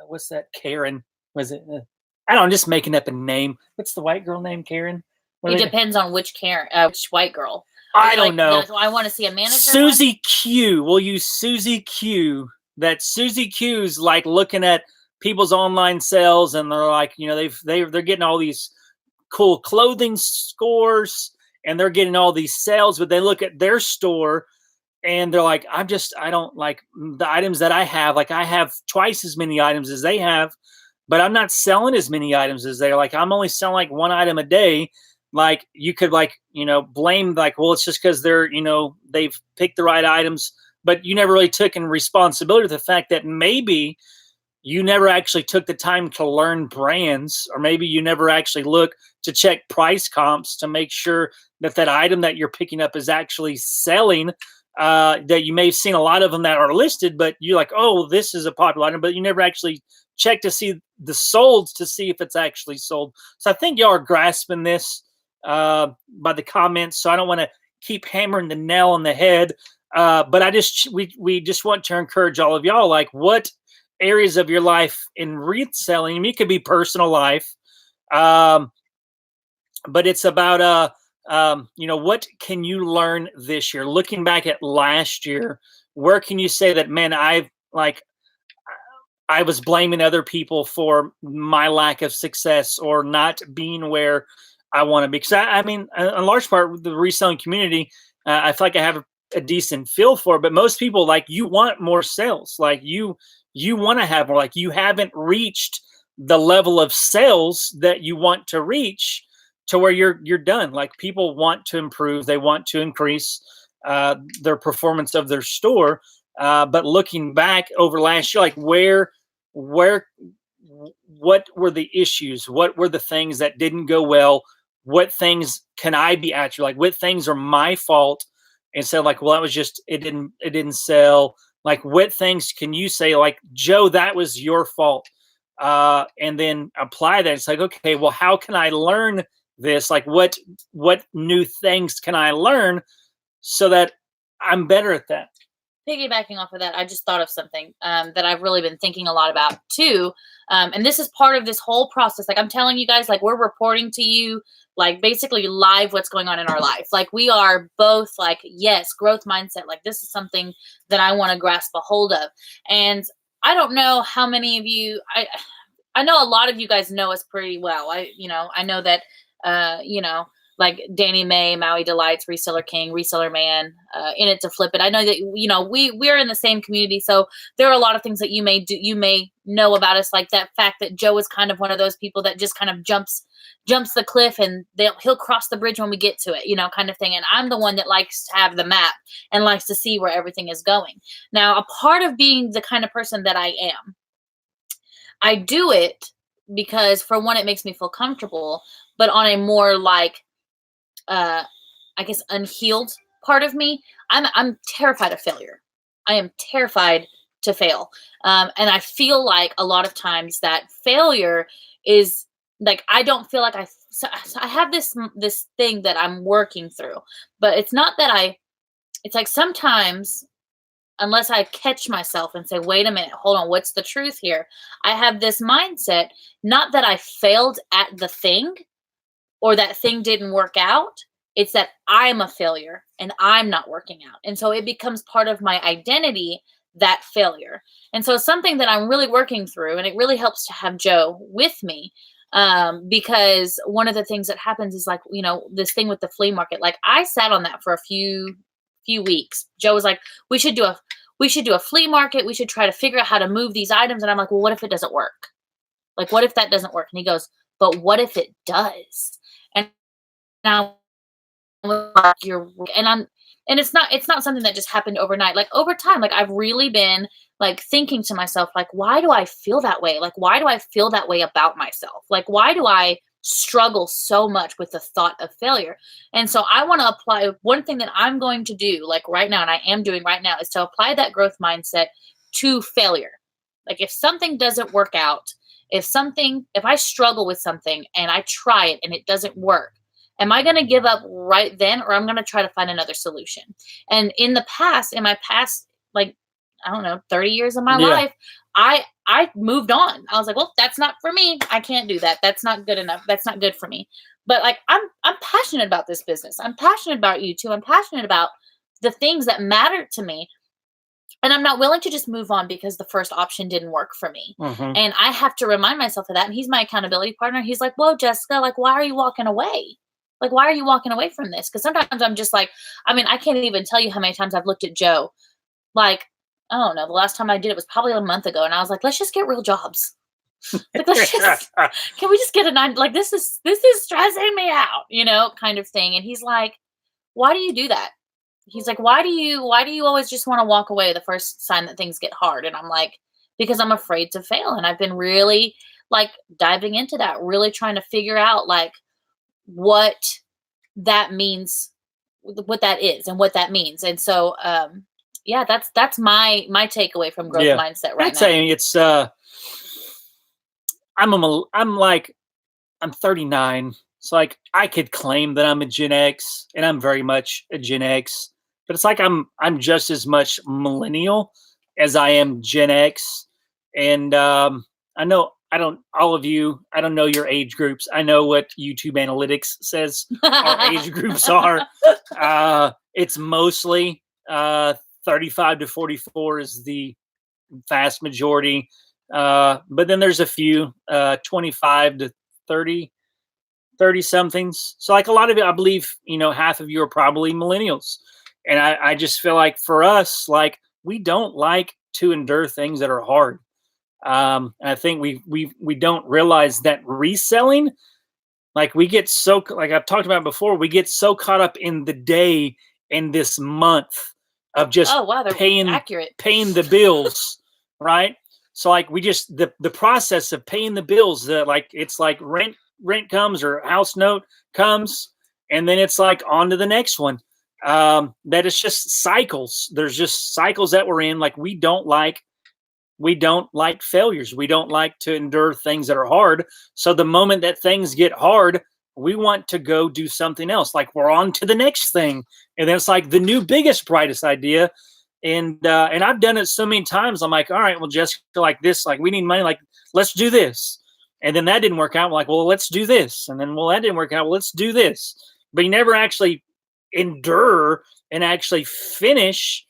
what's that? Karen? Was it? I don't know. I'm just making up a name. What's the white girl name? Karen? It depends on which which white girl. I don't know. I want to see a manager. Susie Q. We'll use Susie Q. That Susie Q's like looking at people's online sales, and they're like, they're getting all these cool clothing scores, and they're getting all these sales, but they look at their store and they're like, I don't like the items that I have. Like I have twice as many items as they have, but I'm not selling as many items as they're like, I'm only selling like one item a day. Like you could blame like, well, it's just because they're, they've picked the right items, but you never really took in responsibility to the fact that maybe you never actually took the time to learn brands, or maybe you never actually look to check price comps to make sure that item that you're picking up is actually selling. That you may have seen a lot of them that are listed, but you're like, oh, this is a popular item, but you never actually check to see the solds to see if it's actually sold. So I think y'all are grasping this by the comments. So I don't want to keep hammering the nail on the head, but we just want to encourage all of y'all, like what areas of your life in reselling. I mean, it could be personal life, but it's about what can you learn this year? Looking back at last year, where can you say that, man, I was blaming other people for my lack of success or not being where I want to be? Because I mean, in large part, the reselling community, I feel like I have a decent feel for it, but most people, like, you want more sales. Like you want to have more. Like you haven't reached the level of sales that you want to reach to where you're done. Like people want to improve, they want to increase their performance of their store. But looking back over last year, like what were the issues? What were the things that didn't go well? What things can I be actually, like, what things are my fault? Instead of like, well, that was just, it didn't sell. Like what things can you say, like, Joe, that was your fault? And then apply that. It's like, okay, well, how can I learn this? Like what new things can I learn so that I'm better at that? Piggybacking off of that, I just thought of something that I've really been thinking a lot about too. And this is part of this whole process. Like I'm telling you guys, like we're reporting to you, like basically live what's going on in our life. Like we are both like, yes, growth mindset. Like this is something that I want to grasp a hold of. And I don't know how many of you, I know a lot of you guys know us pretty well. I know that, like Danny May, Maui Delights, Reseller King, Reseller Man, In It to Flip It. I know that, we're in the same community. So there are a lot of things that you may know about us, like that fact that Joe is kind of one of those people that just kind of jumps the cliff and he'll cross the bridge when we get to it, kind of thing. And I'm the one that likes to have the map and likes to see where everything is going. Now, a part of being the kind of person that I am, I do it because, for one, it makes me feel comfortable, but on a more like, I guess, unhealed part of me, I'm terrified of failure. I am terrified to fail. And I feel like a lot of times that failure is like, I don't feel like I have this thing that I'm working through, but it's not that it's like sometimes, unless I catch myself and say, wait a minute, hold on, what's the truth here? I have this mindset, not that I failed at the thing, or that thing didn't work out. It's that I'm a failure and I'm not working out. And so it becomes part of my identity, that failure. And so it's something that I'm really working through, and it really helps to have Joe with me. Because one of the things that happens is like, this thing with the flea market, like I sat on that for a few weeks. Joe was like, we should do a flea market. We should try to figure out how to move these items. And I'm like, well, what if it doesn't work? Like, what if that doesn't work? And he goes, but what if it does? And now and it's not something that just happened overnight. Like over time, like I've really been like thinking to myself, like, why do I feel that way? Like, why do I feel that way about myself? Like, why do I struggle so much with the thought of failure? And so I want to apply one thing that I'm going to do like right now, and I am doing right now, is to apply that growth mindset to failure. Like if something doesn't work out, if I struggle with something and I try it and it doesn't work, am I going to give up right then, or I'm going to try to find another solution? And in my past, like, I don't know, 30 years of my life, I moved on. I was like, well, that's not for me. I can't do that. That's not good enough. That's not good for me. But like, I'm passionate about this business. I'm passionate about you too. I'm passionate about the things that matter to me. And I'm not willing to just move on because the first option didn't work for me. Mm-hmm. And I have to remind myself of that. And he's my accountability partner. He's like, whoa, Jessica, like, why are you walking away? Like, why are you walking away from this? Because sometimes I'm just like, I can't even tell you how many times I've looked at Joe. Like, I don't know. The last time I did it was probably a month ago. And I was like, let's just get real jobs. Like, can we just get like, this is stressing me out, kind of thing. And he's like, why do you do that? He's like, why do you always just want to walk away the first sign that things get hard? And I'm like, because I'm afraid to fail. And I've been really like diving into that, really trying to figure out like what that means, what that is and what that means. And so, that's my takeaway from growth mindset right now. I'd say it's, I'm 39. So like I could claim that I'm a Gen X, and I'm very much a Gen X, but it's like I'm just as much millennial as I am Gen X. And I know I don't know your age groups. I know what YouTube analytics says our age groups are. It's mostly 35 to 44 is the vast majority. But then there's a few 25 to 30 somethings. So like a lot of it, I believe, half of you are probably millennials. And I just feel like for us, like we don't like to endure things that are hard. And I think we don't realize that reselling, like we get so, like I've talked about before, we get so caught up in the day and this month of just paying the bills, right? So like we just, the process of paying the bills, like it's like rent comes or house note comes, and then it's like on to the next one. That it's just cycles. There's just cycles that we're in. Like we don't like failures. We don't like to endure things that are hard. So the moment that things get hard, we want to go do something else. Like we're on to the next thing. And then it's like the new biggest, brightest idea. And I've done it so many times. I'm like, all right, well, Jessica, like this, like we need money. Like, let's do this. And then that didn't work out. We're like, well, let's do this. And then, well, that didn't work out. Well, let's do this. But you never actually endure and actually finish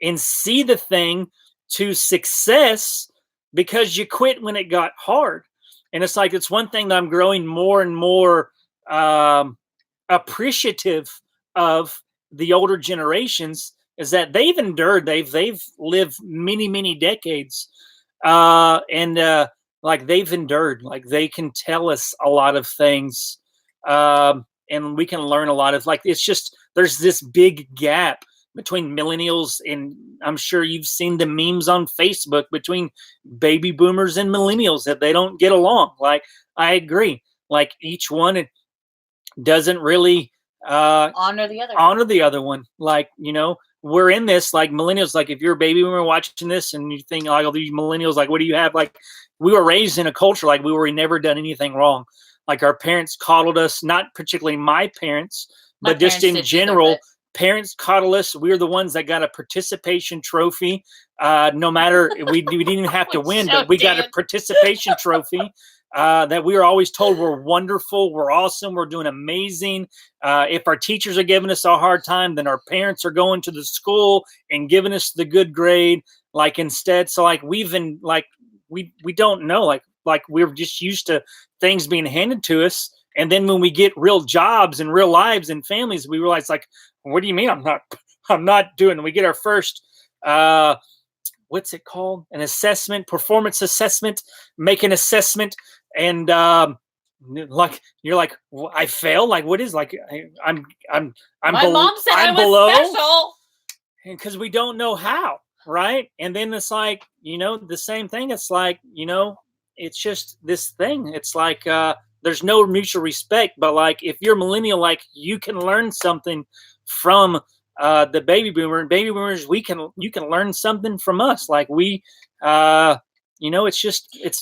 and see the thing to success because you quit when it got hard. And it's like, it's one thing that I'm growing more and more appreciative of the older generations is that they've endured, they've lived many, many decades. Like they've endured, like they can tell us a lot of things. And we can learn a lot of, like, it's just, there's this big gap between millennials, and I'm sure you've seen the memes on Facebook between baby boomers and millennials that they don't get along. Like, I agree. Like each one doesn't really honor the other one. Like, we're in this, like millennials, like if you're a baby boomer watching this and you think like all these millennials, like, what do you have? Like we were raised in a culture, like we were never done anything wrong. Like our parents coddled us, not particularly my parents, but just in general, parents coddle us. We were the ones that got a participation trophy. No matter, we didn't even have to win, but we got a participation trophy. that we are always told we're wonderful, we're awesome, we're doing amazing. If our teachers are giving us a hard time, then our parents are going to the school and giving us the good grade. Like instead, so like we've been like we don't know, like we're just used to things being handed to us. And then when we get real jobs and real lives and families, we realize, like, what do you mean I'm not doing it? We get our first what's it called? An assessment, performance assessment, make an assessment, and like you're like, I failed. Like, what is, like, I'm My mom said I was below, special, because we don't know how, right? And then it's like, the same thing. It's like, it's just this thing. It's like there's no mutual respect. But like, if you're millennial, like, you can learn something from the baby boomer, and baby boomers, you can learn something from us. Like we, it's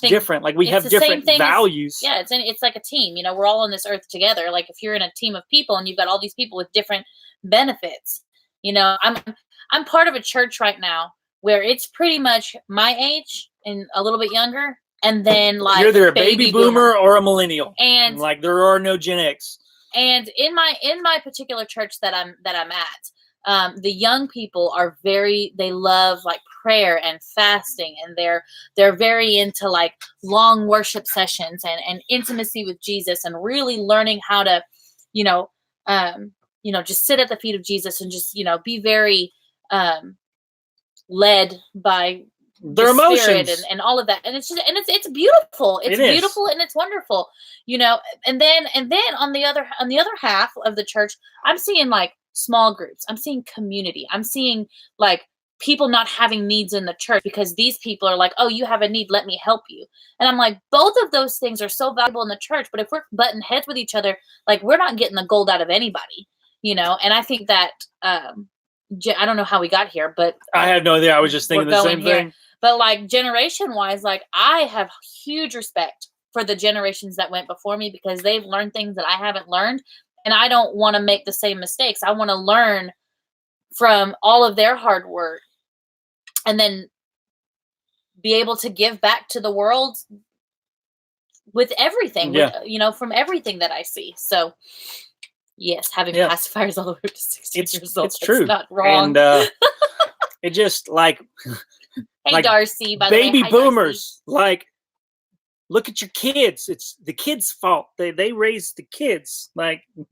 different. Like we have different values. It's like a team. We're all on this earth together. Like if you're in a team of people and you've got all these people with different benefits, I'm part of a church right now where it's pretty much my age and a little bit younger, and then like you're either a baby boomer or a millennial, and like there are no Gen X. And in my particular church that I'm at, the young people are they love like prayer and fasting, and they're very into like long worship sessions and intimacy with Jesus, and really learning how to, just sit at the feet of Jesus and just, be very led by their emotions and all of that. And it's just, and it's beautiful. It's beautiful and it's wonderful, and then on the other half of the church, I'm seeing like small groups. I'm seeing community. I'm seeing like people not having needs in the church because these people are like, oh, you have a need, let me help you. And I'm like, both of those things are so valuable in the church, but if we're butting heads with each other, like we're not getting the gold out of anybody, and I think that I don't know how we got here, but I had no idea. I was just thinking the same thing. But like generation wise, like I have huge respect for the generations that went before me because they've learned things that I haven't learned. And I don't want to make the same mistakes. I want to learn from all of their hard work and then be able to give back to the world with everything, from everything that I see. So yes, having pacifiers all the way up to 16 years old. It's true. Not wrong. And it just like, hey, like Darcy, by baby the way. boomers, like, look at your kids. It's the kids' fault. They raised the kids. Like, I'm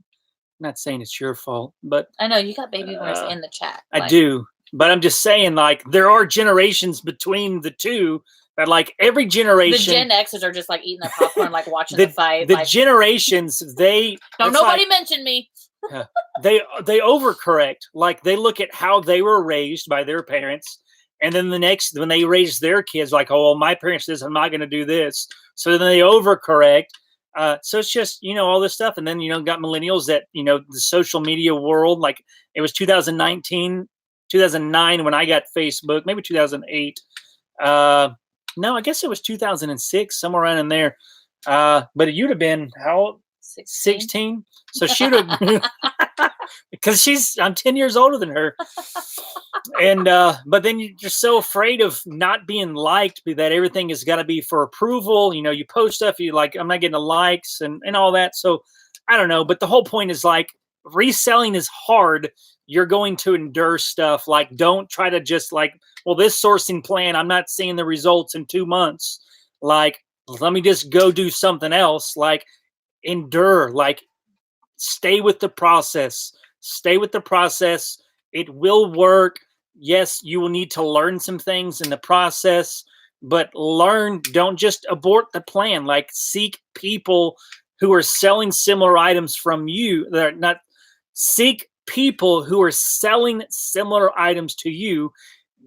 not saying it's your fault, but I know you got baby boomers in the chat. I do, but I'm just saying, like, there are generations between the two. That like every generation, the Gen Xers are just like eating their popcorn, like watching the fight. The like, generations, don't nobody mention me. they overcorrect. Like they look at how they were raised by their parents, and then when they raise their kids, like, oh, well, my parents did this, I'm not going to do this. So then they overcorrect. So it's just, all this stuff. And then, got millennials that, the social media world, like it was 2009 when I got Facebook, maybe 2008. No, I guess it was 2006, somewhere around in there. But you'd have been how old? 16. So she'd have, because I'm 10 years older than her. And but then you're just so afraid of not being liked, that everything has got to be for approval. You post stuff, you like, I'm not getting the likes and all that. So I don't know. But the whole point is like reselling is hard. You're going to endure stuff. Like, don't try to just like, well, this sourcing plan, I'm not seeing the results in 2 months. Like, let me just go do something else. Like, endure. Like, stay with the process. Stay with the process. It will work. Yes, you will need to learn some things in the process, but don't just abort the plan. Like, seek people who are selling similar items from you. Seek people who are selling similar items to you.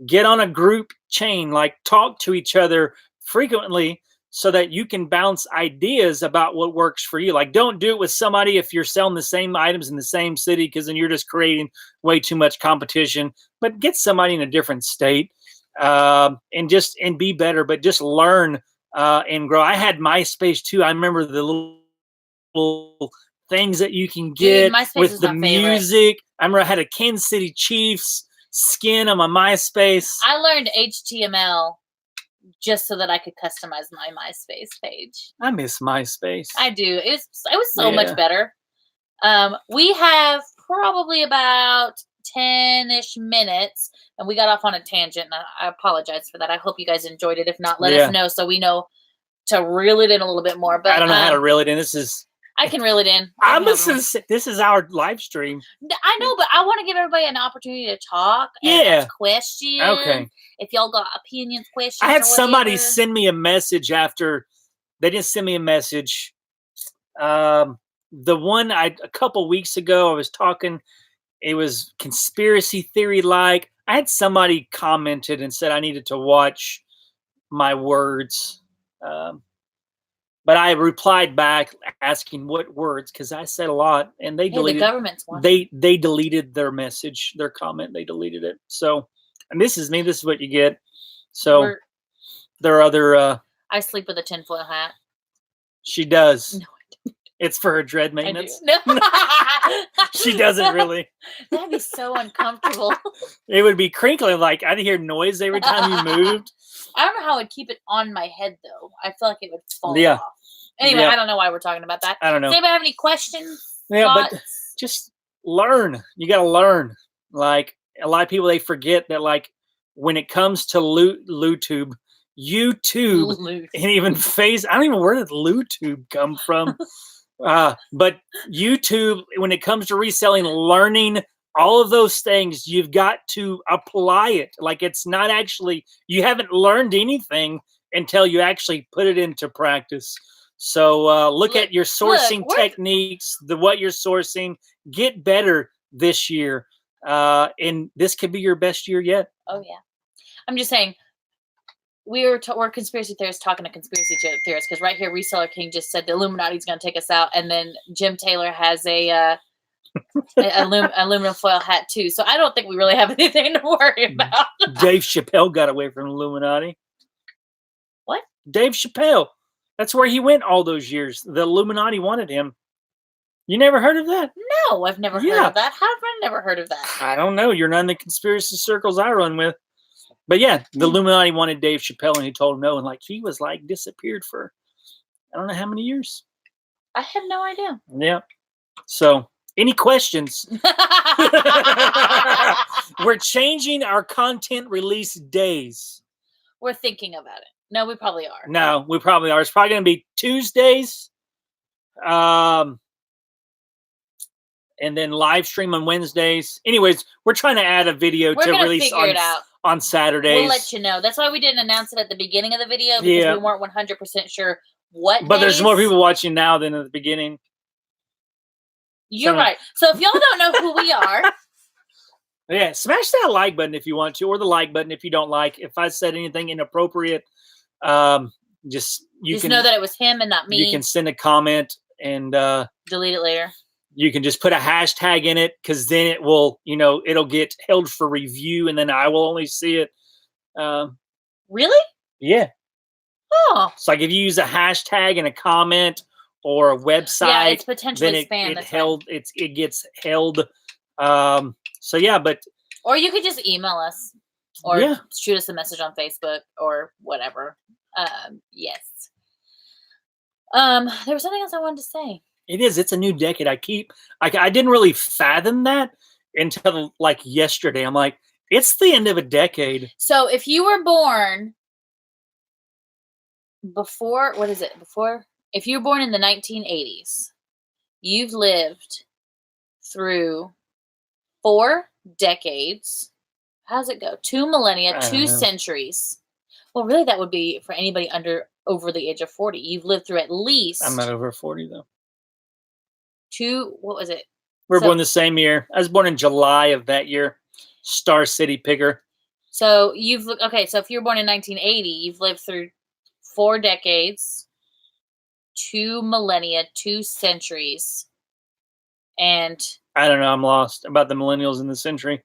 Get on a group chain, like talk to each other frequently so that you can bounce ideas about what works for you. Like, don't do it with somebody if you're selling the same items in the same city, because then you're just creating way too much competition. But get somebody in a different state and be better, but just learn and grow. I had MySpace too. I remember the little things that you can get with the music. I remember I had a Kansas City Chiefs skin on my MySpace. I learned HTML just so that I could customize my MySpace page. I miss MySpace. I do. It was so much better. We have probably about 10-ish minutes, and we got off on a tangent, and I apologize for that. I hope you guys enjoyed it. If not, let us know so we know to reel it in a little bit more. But I don't know how to reel it in. I can reel it in. This is our live stream. I know, but I want to give everybody an opportunity to talk and ask questions. Okay. If y'all got opinions, questions. I had somebody send me a message after. They didn't send me a message. The one a couple weeks ago, I was talking. It was conspiracy theory like. I had somebody commented and said I needed to watch my words. But I replied back asking what words, because I said a lot, and they deleted. The government's one. They deleted their message, their comment. They deleted it. So, and this is me. This is what you get. So there are other. I sleep with a 10-foot hat. She does. No, I don't. It's for her dread maintenance. No. She doesn't really. That'd be so uncomfortable. It would be crinkling. Like I'd hear noise every time you moved. I don't know how I'd keep it on my head though. I feel like it would fall off. Anyway, I don't know why we're talking about that. I don't know. Does anybody have any questions? Yeah, thoughts? but just learn. You got to learn. Like a lot of people, they forget that. Like when it comes to YouTube, and even Face. I don't even know where did YouTube come from. But YouTube, when it comes to reselling, learning all of those things, you've got to apply it. Like it's not actually, you haven't learned anything until you actually put it into practice. So look at your sourcing techniques, what you're sourcing, get better this year. And this could be your best year yet. Oh yeah. I'm just saying, we're conspiracy theorists talking to conspiracy theorists, because right here, Reseller King just said the Illuminati's going to take us out, and then Jim Taylor has a aluminum foil hat too. So I don't think we really have anything to worry about. Dave Chappelle got away from Illuminati. What? Dave Chappelle. That's where he went all those years. The Illuminati wanted him. You never heard of that? No, I've never heard of that. How have I never heard of that? I don't know. You're not in the conspiracy circles I run with. But yeah, the Illuminati wanted Dave Chappelle, and he told him no. And like he was like disappeared for I don't know how many years. I have no idea. Yeah. So any questions? We're changing our content release days. We're thinking about it. No, we probably are. No, we probably are. It's probably going to be Tuesdays. And then live stream on Wednesdays. Anyways, we're trying to add a video to release on Saturdays. We'll let you know. That's why we didn't announce it at the beginning of the video, because we weren't 100% sure what But there's more people watching now than at the beginning. You're right. So if y'all don't know who we are. Yeah, smash that like button if you want to, or the like button if you don't like. If I said anything inappropriate, just know that it was him and not me. You can send a comment and delete it later. You can just put a hashtag in it, because then it will, it'll get held for review, and then I will only see it. Really? Yeah. Oh. It's like if you use a hashtag and a comment or a website, it's potentially spam. It gets held. So yeah, or you could just email us or shoot us a message on Facebook or whatever. Yes. There was something else I wanted to say. It's a new decade. I didn't really fathom that until like yesterday. I'm like, it's the end of a decade. So if you were born if you were born in the 1980s, you've lived through 4 decades. How does it go? 2 millennia, 2 centuries. Well, really, that would be for anybody over the age of 40. You've lived through at least. I'm not over 40 though. What was it? We're born the same year. I was born in July of that year. Star City picker. So so if you were born in 1980, you've lived through 4 decades, 2 millennia, 2 centuries, and I don't know. I'm lost about the millennials in the century.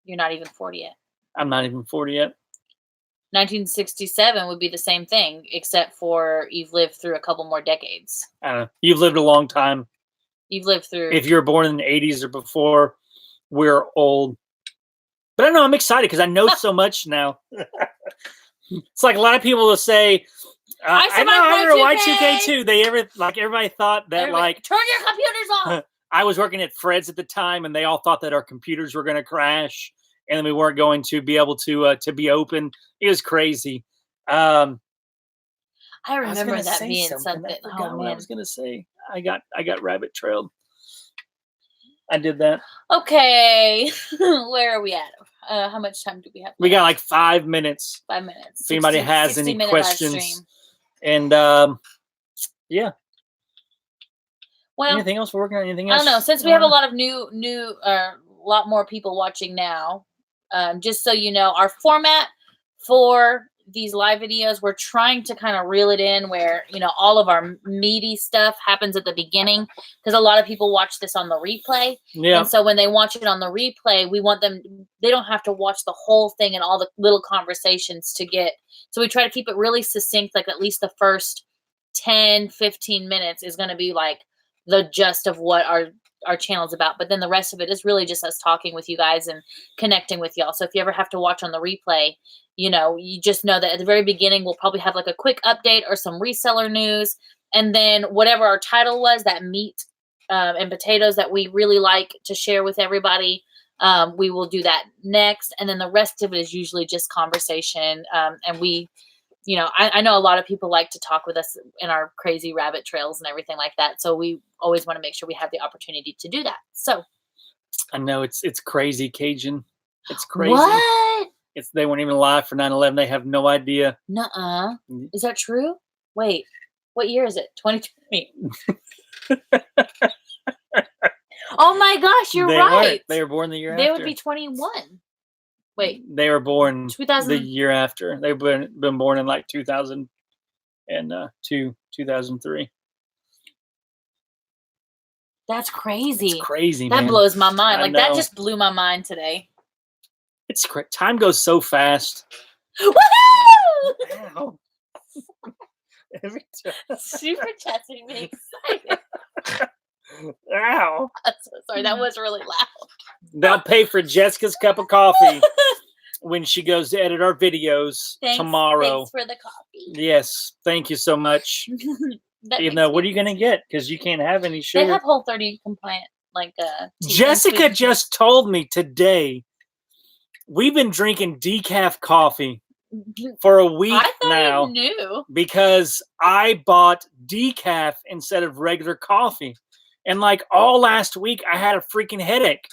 You're not even 40 yet. I'm not even 40 yet. 1967 would be the same thing, except for you've lived through a couple more decades. I don't know. You've lived a long time. You've lived through. If you were born in the 80s or before, we're old. But I don't know. I'm excited because I know so much now. It's like a lot of people will say, I know I remember Y2K2. Everybody thought that turn your computers off. I was working at Fred's at the time, and they all thought that our computers were going to crash, and then we weren't going to be able to be open. It was crazy. I remember that being something. I forgot what I was going to say. I got rabbit trailed. I did that. Okay, where are we at? How much time do we have? We got like 5 minutes. 5 minutes. If anybody has any questions, and yeah. Well, anything else we're working on? Anything else? I don't know. Since we have a lot of a lot more people watching now, just so you know, our format for these live videos, we're trying to kind of reel it in where, all of our meaty stuff happens at the beginning, because a lot of people watch this on the replay. Yeah. And so when they watch it on the replay, we want them, they don't have to watch the whole thing and all the little conversations to get. So we try to keep it really succinct, like at least the first 10, 15 minutes is going to be like the gist of what our channel is about. But then the rest of it is really just us talking with you guys and connecting with y'all. So if you ever have to watch on the replay, you just know that at the very beginning, we'll probably have like a quick update or some reseller news. And then whatever our title was, that meat and potatoes that we really like to share with everybody, we will do that next. And then the rest of it is usually just conversation. And we, I know a lot of people like to talk with us in our crazy rabbit trails and everything like that. So we always want to make sure we have the opportunity to do that. So I know it's crazy, Cajun. It's crazy. What? They weren't even alive for 9/11. They have no idea. Nuh-uh. Is that true? Wait, what year is it? 2020. Oh my gosh, you're right. They were born the year after. They would be 21. Wait. They were born 2000. The year after. They've been born in like 2002, 2003. That's crazy. It's crazy, man. That blows my mind. Like, that just blew my mind today. It's great. Time goes so fast. Woohoo! Ow. Every time. Super chats make me excited. Ow. I'm so sorry. That was really loud. They'll pay for Jessica's cup of coffee when she goes to edit our videos tomorrow. Thanks for the coffee. Yes. Thank you so much. Even though, what are you going to get? Because you can't have any sugar. They have Whole30 compliant. Jessica just told me today, we've been drinking decaf coffee for a week now. I thought you knew. Because I bought decaf instead of regular coffee. And like all last week, I had a freaking headache.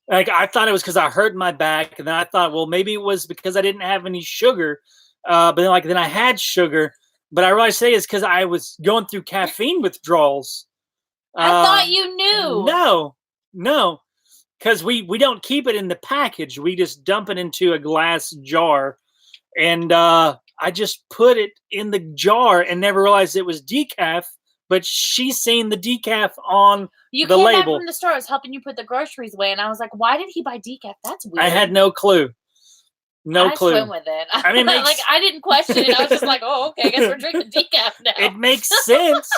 Like, I thought it was because I hurt my back. And then I thought, well, maybe it was because I didn't have any sugar. But then I had sugar. But I realized today it's because I was going through caffeine withdrawals. I thought you knew. No. Because we don't keep it in the package. We just dump it into a glass jar. And I just put it in the jar and never realized it was decaf. But she's seen the decaf on the label. You came back from the store. I was helping you put the groceries away. And I was like, why did he buy decaf? That's weird. I had no clue. No clue. I swim with it. I mean, I didn't question it. I was just like, oh, okay. I guess we're drinking decaf now. It makes sense.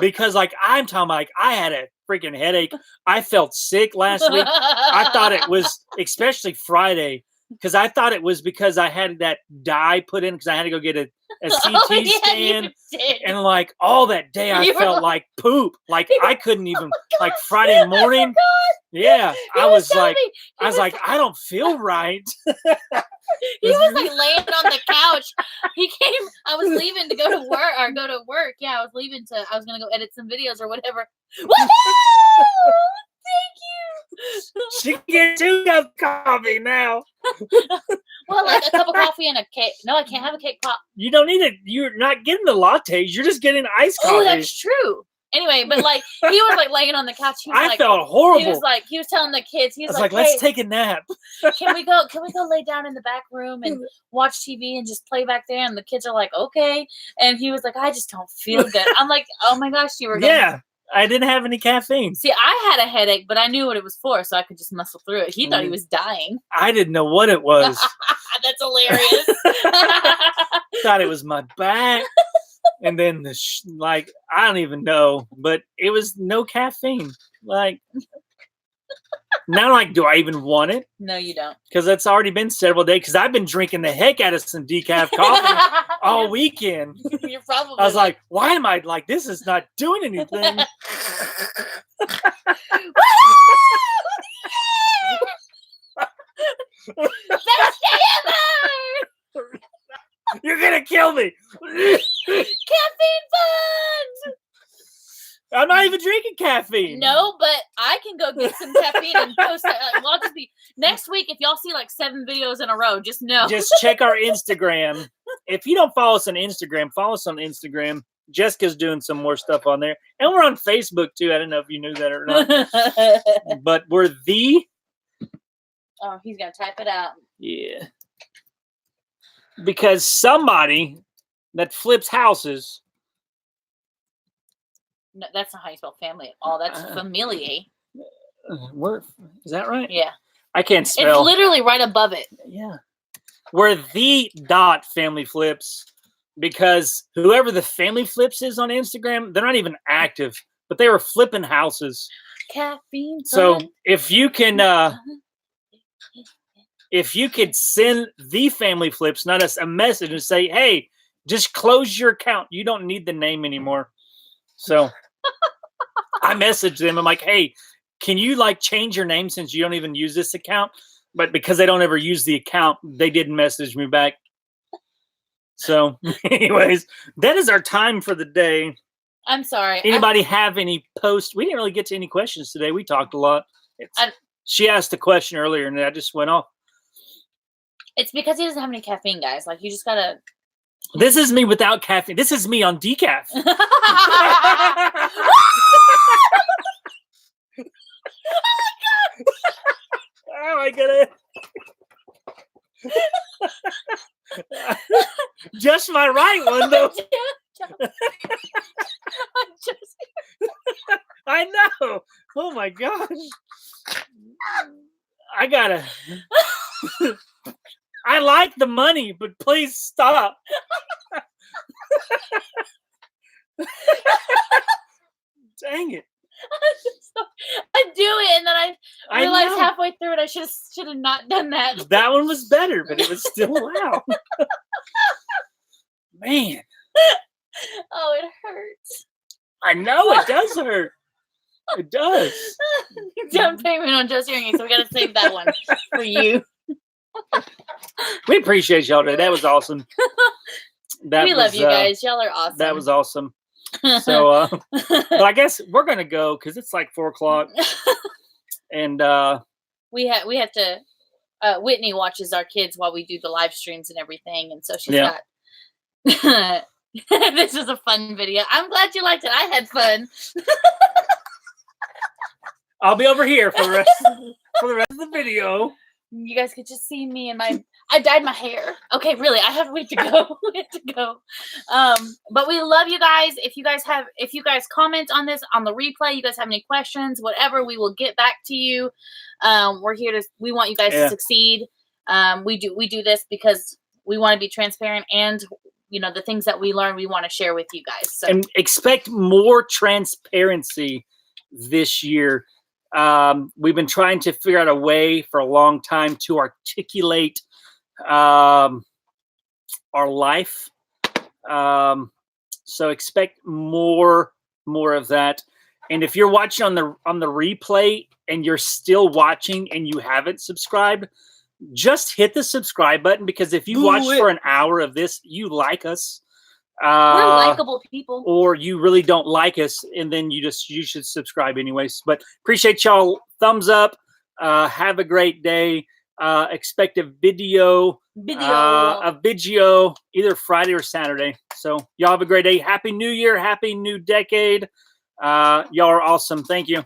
Because I'm talking I had a freaking headache. I felt sick last week. I thought it was, especially Friday, because I thought it was because I had that dye put in because I had to go get a CT scan. And all that day I felt like poop. I couldn't even, Friday morning. Yeah. I was like, I don't feel right. He was laying on the couch. He came, I was leaving to go to work. Yeah, I was going to go edit some videos or whatever. Woohoo! Thank you. She can get 2 cups of coffee now. Well, a cup of coffee and a cake. No, I can't have a cake pop. You don't need it. You're not getting the lattes. You're just getting iced coffee. Oh, that's true. Anyway, but he was laying on the couch. I felt horrible. He was telling the kids. He was like, let's take a nap. Can we go lay down in the back room and watch TV and just play back there? And the kids are like, okay. And he was like, I just don't feel good. I'm like, oh my gosh, you were good. Yeah. I didn't have any caffeine. See, I had a headache, but I knew what it was for, so I could just muscle through it. He thought he was dying. I didn't know what it was. That's hilarious. Thought it was my back. And then I don't even know, but it was no caffeine. Now I'm like, do I even want it? No, you don't. Because it's already been several days. Because I've been drinking the heck out of some decaf coffee all weekend. You're probably. I was like, why am I like this? Is not doing anything. Best day ever! You're gonna kill me. Caffeine fun! I'm not even drinking caffeine. No, but I can go get some caffeine and post that. Well, I'll just be next week. If y'all see like 7 videos in a row, just know. Just check our Instagram. If you don't follow us on Instagram, follow us on Instagram. Jessica's doing some more stuff on there, and we're on Facebook too. I don't know if you knew that or not, but we're the. Oh, he's gonna type it out. Yeah. Because somebody that flips houses. No, that's not how you spell family at all. That's familia. Is that right? Yeah. I can't spell. It's literally right above it. Yeah. We're the dot family flips because whoever the family flips is on Instagram, they're not even active, but they were flipping houses. Caffeine. So if you can, if you could send the family flips, not us, a message and say, hey, just close your account. You don't need the name anymore. So I messaged them. I'm like, hey, can you like change your name since you don't even use this account? But because they don't ever use the account, they didn't message me back. So anyways, that is our time for the day. I'm sorry. Anybody have any posts? We didn't really get to any questions today. We talked a lot. She asked a question earlier and I just went off. It's because he doesn't have any caffeine, guys. Like, you just gotta. This is me without caffeine. This is me on decaf. Oh my god. Just my right one though. I know. Oh my gosh. I gotta. I like the money, but please stop. Dang it. I do it, and then I realized halfway through it I should have not done that. That one was better, but it was still loud. Man. Oh, it hurts. I know it does hurt. It does. Down payment on Just Hearing It, so we gotta save that one for you. We appreciate y'all today. That was awesome. We love you guys. Y'all are awesome. That was awesome. So, but I guess we're gonna go because it's like 4:00, and we have to. Whitney watches our kids while we do the live streams and everything, and so she's got. This was a fun video. I'm glad you liked it. I had fun. I'll be over here for the rest of the video. You guys could just see me and I dyed my hair. Okay, really, I have to go. We have to go. But we love you guys. If you guys comment on this on the replay, you guys have any questions, whatever, we will get back to you. We want you guys to succeed. We do this because we want to be transparent, and the things that we learn, we want to share with you guys. So. And expect more transparency this year. We've been trying to figure out a way for a long time to articulate our life. So expect more of that. And if you're watching on the replay and you're still watching and you haven't subscribed, just hit the subscribe button, because if you watch for an hour of this, you like us. We're likable people. Or you really don't like us, and then you should subscribe anyways. But appreciate y'all. Thumbs up. Have a great day. Expect a video either Friday or Saturday. So y'all have a great day. Happy New Year. Happy new decade. Y'all are awesome. Thank you.